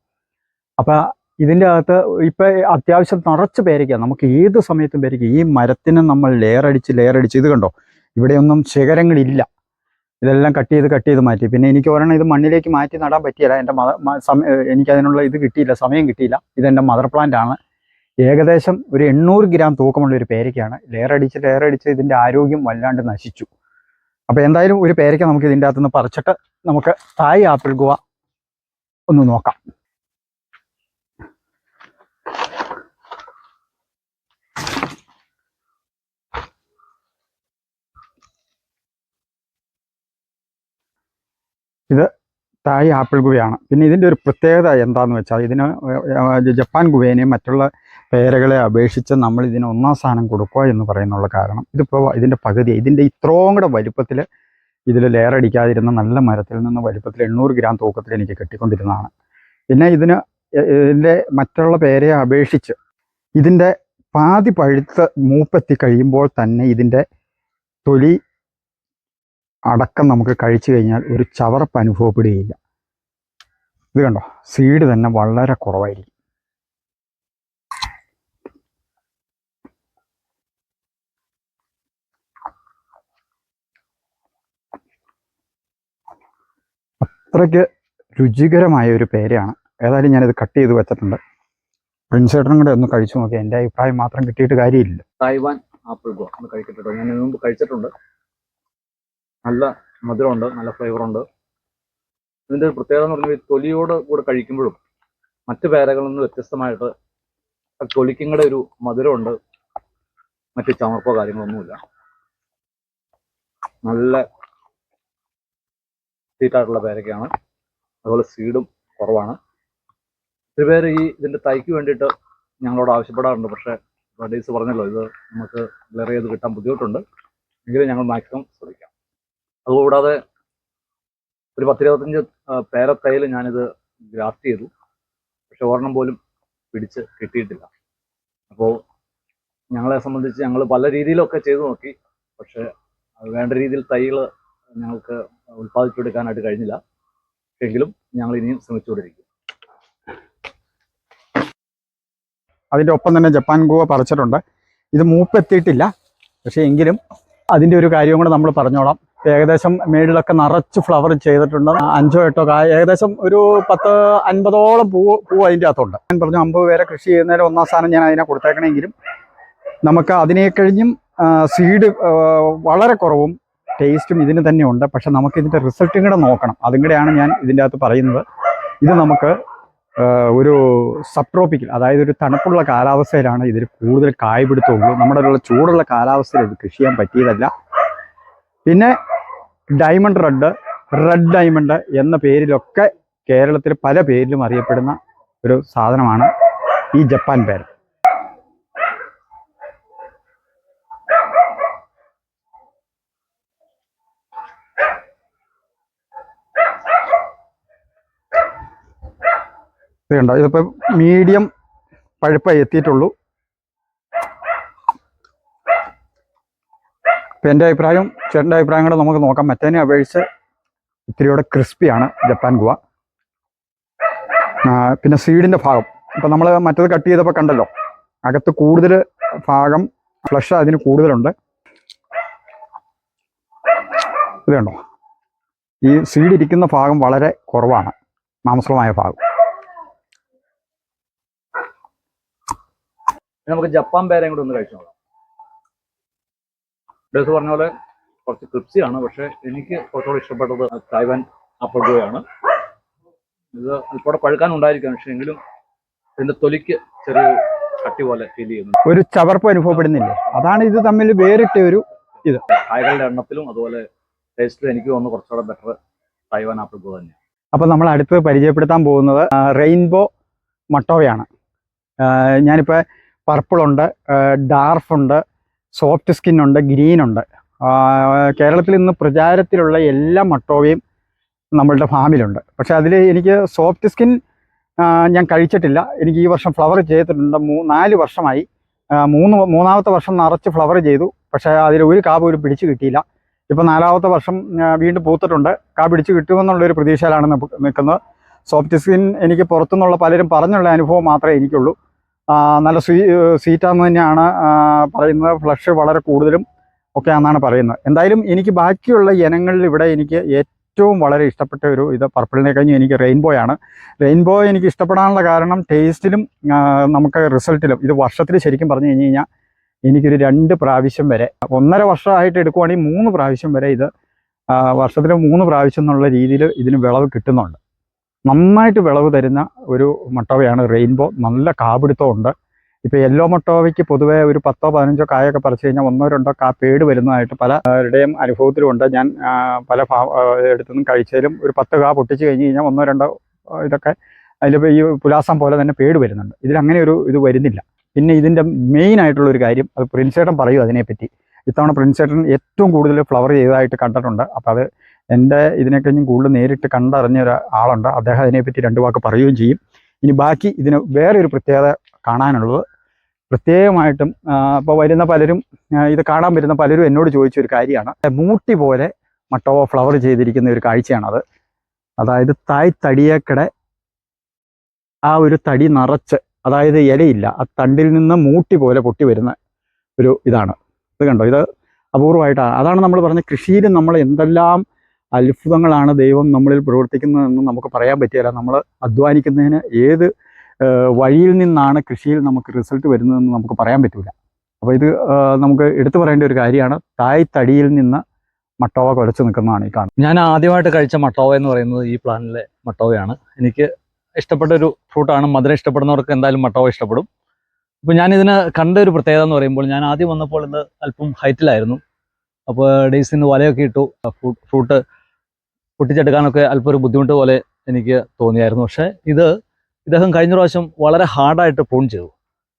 അപ്പോൾ ഇതിൻ്റെ അകത്ത് ഇപ്പോൾ അത്യാവശ്യം നിറച്ച് പേരയ്ക്കാണ്. നമുക്ക് ഏത് സമയത്തും പേരയ്ക്ക്. ഈ മരത്തിന് നമ്മൾ ലെയർ അടിച്ച് ഇത് കണ്ടോ, ഇവിടെയൊന്നും ശിഖരങ്ങളില്ല. ഇതെല്ലാം കട്ട് ചെയ്ത് മാറ്റി. പിന്നെ എനിക്ക് ഒരെണ്ണം ഇത് മണ്ണിലേക്ക് മാറ്റി നടാൻ പറ്റിയില്ല. എൻ്റെ എനിക്കതിനുള്ള ഇത് കിട്ടിയില്ല, സമയം കിട്ടിയില്ല. ഇതെൻ്റെ മദർ പ്ലാന്റ് ആണ്. ഏകദേശം ഒരു 800 ഗ്രാം തൂക്കമുള്ള ഒരു പേരയ്ക്കാണ്. ലെയർ അടിച്ച് ഇതിൻ്റെ ആരോഗ്യം വല്ലാണ്ട് നശിച്ചു. അപ്പോൾ എന്തായാലും ഒരു പേരയ്ക്ക നമുക്ക് ഇതിൻ്റെ അകത്തുനിന്ന് പറിച്ചിട്ട് നമുക്ക് തായ് ആപ്പിൾ ഗുവ ഒന്ന് നോക്കാം. ഇത് തായ് ആപ്പിൾ ഗുവയാണ്. പിന്നെ ഇതിൻ്റെ ഒരു പ്രത്യേകത എന്താണെന്ന് വെച്ചാൽ, ഇതിന് ജപ്പാൻ ഗുവേനെയും മറ്റുള്ള പേരകളെ അപേക്ഷിച്ച് നമ്മൾ ഇതിന് 1ാം സ്ഥാനം കൊടുക്കുക എന്ന് പറയുന്നുള്ള കാരണം, ഇതിപ്പോൾ ഇതിൻ്റെ പകുതി, ഇതിൻ്റെ ഇത്രയും കൂടെ വലുപ്പത്തിൽ ഇതിൽ ലെയർ അടിക്കാതിരുന്ന നല്ല മരത്തിൽ നിന്ന് വലുപ്പത്തിൽ 800 ഗ്രാം തൂക്കത്തിൽ എനിക്ക് കിട്ടിക്കൊണ്ടിരുന്നതാണ്. പിന്നെ ഇതിൻ്റെ മറ്റുള്ള പേരയെ അപേക്ഷിച്ച് ഇതിൻ്റെ പാതി പഴുത്ത് മൂപ്പെത്തി കഴിയുമ്പോൾ തന്നെ ഇതിൻ്റെ തൊലി അടക്കം നമുക്ക് കഴിച്ചു കഴിഞ്ഞാൽ ഒരു ചവർപ്പ് അനുഭവപ്പെടുകയില്ല. ഇത് കണ്ടോ, സീഡ് തന്നെ വളരെ കുറവായിരിക്കും. അത്രയ്ക്ക് രുചികരമായ ഒരു പേരയാണ്. ഏതായാലും ഞാനിത് കട്ട് ചെയ്ത് വെച്ചിട്ടുണ്ട്. പ്രിൻസേട്ടനും കൂടെ ഒന്ന് കഴിച്ചു നോക്കി. എൻ്റെ അഭിപ്രായം മാത്രം കിട്ടിയിട്ട് കാര്യമില്ല. തായ്വാൻ ആപ്പിൾ ഗുവ ഒന്ന് കഴിക്കട്ടോ. ഞാൻ ഇതിനു മുമ്പ് കഴിച്ചിട്ടുണ്ട്. നല്ല മധുരമുണ്ട്, നല്ല ഫ്ലേവറുണ്ട്. ഇതിൻ്റെ ഒരു പ്രത്യേകത എന്ന് പറഞ്ഞാൽ, തൊലിയോട് കൂടെ കഴിക്കുമ്പോഴും മറ്റു പേരകളിൽ നിന്ന് വ്യത്യസ്തമായിട്ട് തൊലിക്കും കൂടെ ഒരു മധുരമുണ്ട്. മറ്റ് ചമർപ്പോ കാര്യങ്ങളൊന്നുമില്ല. നല്ല സ്വീറ്റായിട്ടുള്ള പേരൊക്കെയാണ്. അതുപോലെ സീഡും കുറവാണ്. ഒത്തിരി പേര് ഇതിൻ്റെ തൈക്ക് വേണ്ടിയിട്ട് ഞങ്ങളോട് ആവശ്യപ്പെടാറുണ്ട്. പക്ഷേ ഡേയ്സ് പറഞ്ഞല്ലോ, ഇത് നമുക്ക് ലെയർ ചെയ്ത് കിട്ടാൻ ബുദ്ധിമുട്ടുണ്ട്. എങ്കിലും ഞങ്ങൾ മാക്സിമം ശ്രമിക്കാം. അതുകൂടാതെ ഒരു 10-25 പേരത്തൈയിൽ ഞാനിത് ഗ്രാഫ്റ്റ് ചെയ്തു. പക്ഷെ ഒരെണ്ണം പോലും പിടിച്ച് കിട്ടിയിട്ടില്ല. അപ്പോൾ ഞങ്ങളെ സംബന്ധിച്ച് ഞങ്ങൾ പല രീതിയിലൊക്കെ ചെയ്തു നോക്കി. പക്ഷേ അത് വേണ്ട രീതിയിൽ തൈകൾ ഞങ്ങൾക്ക് ഉൽപ്പാദിപ്പിച്ചെടുക്കാനായിട്ട് കഴിഞ്ഞില്ല. എങ്കിലും ഞങ്ങൾ ഇനിയും ശ്രമിച്ചുകൊണ്ടിരിക്കും. അതിൻ്റെ ഒപ്പം തന്നെ ജപ്പാൻ ഗുവ പറിച്ചിട്ടുണ്ട്. ഇത് മൂപ്പെത്തിയിട്ടില്ല. പക്ഷേ എങ്കിലും അതിൻ്റെ ഒരു കാര്യം കൂടെ നമ്മൾ പറഞ്ഞോളാം. ഏകദേശം മേളിലൊക്കെ നിറച്ച് ഫ്ലവർ ചെയ്തിട്ടുണ്ട്. 5-8 കായ, ഏകദേശം ഒരു 10-50ഓളം പൂവ് അതിൻ്റെ അകത്തുണ്ട്. ഞാൻ പറഞ്ഞു 50 പേരെ കൃഷി ചെയ്യുന്നതിൽ ഒന്നാം സ്ഥാനം ഞാൻ അതിനെ കൊടുത്തേക്കണമെങ്കിലും നമുക്ക് അതിനെ കഴിഞ്ഞും സീഡ് വളരെ കുറവും ടേസ്റ്റും ഇതിന് തന്നെ ഉണ്ട്. പക്ഷെ നമുക്ക് ഇതിൻ്റെ റിസൾട്ടും കൂടെ നോക്കണം. അതും കൂടെയാണ് ഞാൻ ഇതിൻ്റെ അകത്ത് പറയുന്നത്. ഇത് നമുക്ക് ഒരു സബ് ട്രോപ്പിക്കൽ, അതായത് ഒരു തണുപ്പുള്ള കാലാവസ്ഥയിലാണ് ഇതിൽ കൂടുതൽ കായ്പിടുത്തമുള്ളൂ. നമ്മുടെ ഉള്ള ചൂടുള്ള കാലാവസ്ഥയിൽ ഇത് കൃഷി ചെയ്യാൻ പറ്റിയതല്ല. പിന്നെ ഡയമണ്ട് റെഡ് ഡയമണ്ട് എന്ന പേരിലൊക്കെ കേരളത്തിൽ പല പേരിലും അറിയപ്പെടുന്ന ഒരു സാധനമാണ് ഈ ജപ്പാൻ പേര. ഇത് കണ്ടോ, ഇതിപ്പോൾ മീഡിയം പഴുപ്പായി എത്തിയിട്ടുള്ളൂ. ഇപ്പം എൻ്റെ അഭിപ്രായം, ചേട്ടൻ്റെ അഭിപ്രായം കൂടെ നമുക്ക് നോക്കാം. മറ്റേതിനെ അപേക്ഷിച്ച് ഇത്തിരിയോടെ ക്രിസ്പിയാണ് ജപ്പാൻ ഗുവ. പിന്നെ സീഡിൻ്റെ ഭാഗം ഇപ്പം നമ്മൾ മറ്റത് കട്ട് ചെയ്തപ്പോൾ കണ്ടല്ലോ, അകത്ത് കൂടുതൽ ഭാഗം ഫ്ലഷ് അതിന് കൂടുതലുണ്ട്. ഇത് കണ്ടോ, ഈ സീഡ് ഇരിക്കുന്ന ഭാഗം വളരെ കുറവാണ്, മാംസളമായ ഭാഗം. നമുക്ക് ജപ്പാൻ പേരയും കൂടെ ഒന്ന് കഴിച്ചു നോക്കാം. ഡേസ് പറഞ്ഞ പോലെ കുറച്ച് ക്രിപ്സിയാണ്, പക്ഷെ എനിക്ക് കുറച്ചുകൂടി ഇഷ്ടപ്പെട്ടത് തായ്വാൻ ആപ്പിൾ ഗുവയാണ്. ഇത് അല്പം പഴുക്കാനുണ്ടായിരിക്കാം, പക്ഷെ എങ്കിലും ഇതിന്റെ തൊലിക്ക് ചെറിയ കട്ടി പോലെ ഫീൽ ചെയ്യുന്നു. ഒരു ചവർപ്പ് അനുഭവപ്പെടുന്നില്ലേ? അതാണ് ഇത് തമ്മിൽ വേറിട്ട ഒരു ഇത്. കായകളുടെ എണ്ണത്തിലും അതുപോലെ ടേസ്റ്റിലും എനിക്ക് തോന്നുന്നു കുറച്ചുകൂടെ ബെറ്റർ തായ്വാൻ ആപ്പിൾ ഗുവ തന്നെയാണ്. അപ്പം നമ്മൾ അടുത്ത് പരിചയപ്പെടുത്താൻ പോകുന്നത് റെയിൻബോ മട്ടോവയാണ്. ഞാനിപ്പോൾ പർപ്പിളുണ്ട്, ഡാർഫുണ്ട്, സോഫ്റ്റ് സ്കിന്നുണ്ട്, ഗ്രീനുണ്ട്. കേരളത്തിൽ ഇന്ന് പ്രചാരത്തിലുള്ള എല്ലാ മട്ടോവയും നമ്മളുടെ ഫാമിലുണ്ട്. പക്ഷേ അതിൽ എനിക്ക് സോഫ്റ്റ് സ്കിൻ ഞാൻ കഴിച്ചിട്ടില്ല. എനിക്ക് ഈ വർഷം ഫ്ലവർ ചെയ്തിട്ടുണ്ട്. 4 വർഷമായി. മൂന്നാമത്തെ വർഷം നിറച്ച് ഫ്ലവർ ചെയ്തു. പക്ഷേ അതിൽ ഒരു കാ പോലും പിടിച്ച് കിട്ടിയില്ല. ഇപ്പോൾ 4ാമത്തെ വർഷം വീണ്ടും പൂത്തിട്ടുണ്ട്. കാ പിടിച്ച് കിട്ടുമെന്നുള്ളൊരു പ്രതീക്ഷയിലാണ് നിൽക്കുന്നത്. സോഫ്റ്റ് സ്കിൻ എനിക്ക് പുറത്തുനിന്നുള്ള പലരും പറഞ്ഞുള്ള അനുഭവം മാത്രമേ എനിക്കുള്ളൂ. നല്ല സ്വീറ്റാന്ന് തന്നെയാണ് പറയുന്നത്. ഫ്ലഷ് വളരെ കൂടുതലും ഒക്കെ ആണെന്നാണ് പറയുന്നത്. എന്തായാലും എനിക്ക് ബാക്കിയുള്ള ഇനങ്ങളിൽ ഇവിടെ എനിക്ക് ഏറ്റവും വളരെ ഇഷ്ടപ്പെട്ട ഒരു ഇത് പർപ്പിളിനെ കഴിഞ്ഞ് എനിക്ക് റെയിൻബോയാണ്. റെയിൻബോ എനിക്ക് ഇഷ്ടപ്പെടാനുള്ള കാരണം ടേസ്റ്റിലും നമുക്ക് റിസൾട്ടിലും. ഇത് വർഷത്തിൽ ശരിക്കും പറഞ്ഞു കഴിഞ്ഞ് കഴിഞ്ഞാൽ എനിക്കൊരു 2 പ്രാവശ്യം വരെ, 1.5 വർഷമായിട്ട് എടുക്കുവാണെങ്കിൽ 3 പ്രാവശ്യം വരെ ഇത് വർഷത്തിൽ 3 പ്രാവശ്യം എന്നുള്ള രീതിയിൽ ഇതിന് വിളവ് കിട്ടുന്നുണ്ട്. നന്നായിട്ട് വിളവ് തരുന്ന ഒരു മട്ടോവയാണ് റെയിൻബോ. നല്ല കാപിടുത്തമുണ്ട്. ഇപ്പോൾ യെല്ലോ മട്ടോവയ്ക്ക് പൊതുവേ ഒരു 10-15 കായൊക്കെ പറിച്ചു കഴിഞ്ഞാൽ 1-2 കാ പേട് വരുന്നതായിട്ട് പലരുടെയും അനുഭവത്തിലുണ്ട്. ഞാൻ പല എടുത്തുനിന്നും കഴിച്ചാലും ഒരു 10 കാ പൊട്ടിച്ച് കഴിഞ്ഞ് കഴിഞ്ഞാൽ 1-2 ഇതൊക്കെ അതിലിപ്പോൾ ഈ പുലാസം പോലെ തന്നെ പേട് വരുന്നുണ്ട്. ഇതിലങ്ങനെ ഒരു ഇത് വരുന്നില്ല. പിന്നെ ഇതിൻ്റെ മെയിൻ ആയിട്ടുള്ളൊരു കാര്യം, അത് പ്രിൻസേട്ടൻ പറയും അതിനെപ്പറ്റി. ഇത്തവണ പ്രിൻസേട്ടൻ ഏറ്റവും കൂടുതൽ ഫ്ലവർ ചെയ്തതായിട്ട് കണ്ടിട്ടുണ്ട്. അപ്പോൾ അത് എൻ്റെ ഇതിനെക്കഴിഞ്ഞും കൂടുതൽ നേരിട്ട് കണ്ടറിഞ്ഞ ഒരാളുണ്ട്. അദ്ദേഹം അതിനെപ്പറ്റി 2 വാക്ക് പറയുകയും ചെയ്യും. ഇനി ബാക്കി ഇതിന് വേറെ ഒരു പ്രത്യേകത കാണാനുള്ളത്, പ്രത്യേകമായിട്ടും ഇപ്പോൾ വരുന്ന പലരും ഇത് കാണാൻ വരുന്ന പലരും എന്നോട് ചോദിച്ചൊരു കാര്യമാണ്. മൂട്ടി പോലെ മട്ടോവ ഫ്ലവർ ചെയ്തിരിക്കുന്ന ഒരു കാഴ്ചയാണത്. അതായത് തായ് തടിയേക്കടെ ആ ഒരു തടി നിറച്ച്, അതായത് ഇലയില്ല, ആ തണ്ടിൽ നിന്ന് മൂട്ടി പോലെ പൊട്ടി വരുന്ന ഒരു ഇതാണ്. ഇത് കണ്ടോ, ഇത് അപൂർവമായിട്ടാണ്. അതാണ് നമ്മൾ പറഞ്ഞ കൃഷിയിൽ നമ്മൾ എന്തെല്ലാം അത്ഭുതങ്ങളാണ് ദൈവം നമ്മളിൽ പ്രവർത്തിക്കുന്നതെന്ന് നമുക്ക് പറയാൻ പറ്റില്ല. നമ്മൾ അധ്വാനിക്കുന്നതിന് ഏത് വഴിയിൽ നിന്നാണ് കൃഷിയിൽ നമുക്ക് റിസൾട്ട് വരുന്നതെന്ന് നമുക്ക് പറയാൻ പറ്റില്ല. അപ്പോൾ ഇത് നമുക്ക് എടുത്തു പറയേണ്ട ഒരു കാര്യമാണ്. തായ് തടിയിൽ നിന്ന് മട്ടോവ കുലച്ച് നിൽക്കുന്നതാണ് ഈ കാണുന്നത്. ഞാൻ ആദ്യമായിട്ട് കഴിച്ച മട്ടോവ എന്ന് പറയുന്നത് ഈ പ്ലാന്റിലെ മട്ടോവയാണ്. എനിക്ക് ഇഷ്ടപ്പെട്ട ഒരു ഫ്രൂട്ടാണ്. മധുരം ഇഷ്ടപ്പെടുന്നവർക്ക് എന്തായാലും മട്ടോവ ഇഷ്ടപ്പെടും. അപ്പോൾ ഞാനിതിന് കണ്ട ഒരു പ്രത്യേകത എന്ന് പറയുമ്പോൾ, ഞാൻ ആദ്യം വന്നപ്പോൾ ഇത് അല്പം ഹൈറ്റിലായിരുന്നു. അപ്പോൾ ഡേയ്സിന് വലയൊക്കെ ഇട്ടു. ഫ്രൂട്ട് പൊട്ടിച്ചെടുക്കാനൊക്കെ അല്പം ഒരു ബുദ്ധിമുട്ട് പോലെ എനിക്ക് തോന്നിയായിരുന്നു. പക്ഷേ ഇദ്ദേഹം കഴിഞ്ഞ പ്രാവശ്യം വളരെ ഹാർഡായിട്ട് പ്രൂൺ ചെയ്തു.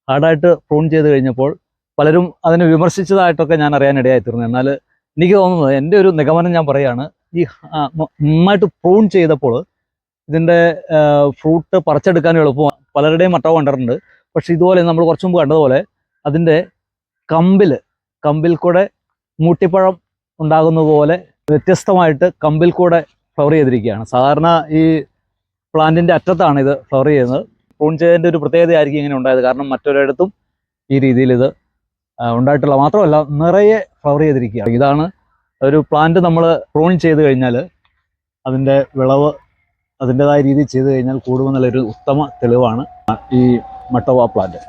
ഹാർഡായിട്ട് പ്രൂൺ ചെയ്ത് കഴിഞ്ഞപ്പോൾ പലരും അതിനെ വിമർശിച്ചതായിട്ടൊക്കെ ഞാൻ അറിയാനിടയായിത്തീർന്നു. എന്നാൽ എനിക്ക് തോന്നുന്നത്, എൻ്റെ ഒരു നിഗമനം ഞാൻ പറയുകയാണ്, ഈ നന്നായിട്ട് പ്രൂൺ ചെയ്തപ്പോൾ ഇതിൻ്റെ ഫ്രൂട്ട് പറിച്ചെടുക്കാനും എളുപ്പമാണ്. പലരുടെയും മട്ടോവ കണ്ടിട്ടുണ്ട്. പക്ഷെ ഇതുപോലെ നമ്മൾ കുറച്ചു മുമ്പ് കണ്ടതുപോലെ അതിൻ്റെ കമ്പിൽ കൂടെ മൂട്ടിപ്പഴം ഉണ്ടാകുന്ന പോലെ വ്യത്യസ്തമായിട്ട് കമ്പിൽ കൂടെ ഫ്ലവർ ചെയ്തിരിക്കുകയാണ്. സാധാരണ ഈ പ്ലാന്റിൻ്റെ അറ്റത്താണ് ഇത് ഫ്ലവർ ചെയ്യുന്നത്. പ്രൂൺ ചെയ്തതിൻ്റെ ഒരു പ്രത്യേകതയായിരിക്കും ഇങ്ങനെ ഉണ്ടായത്. കാരണം മറ്റൊരിടത്തും ഈ രീതിയിൽ ഇത് ഉണ്ടായിട്ടുള്ള, മാത്രമല്ല നിറയെ ഫ്ലവർ ചെയ്തിരിക്കുക. ഇതാണ് ഒരു പ്ലാന്റ് നമ്മൾ പ്രൂൺ ചെയ്ത് കഴിഞ്ഞാൽ അതിൻ്റെ വിളവ് അതിൻ്റെതായ രീതിയിൽ ചെയ്ത് കഴിഞ്ഞാൽ കൂടുമെന്നുള്ളൊരു ഉത്തമ തെളിവാണ് ഈ മട്ടോവ പ്ലാന്റ്.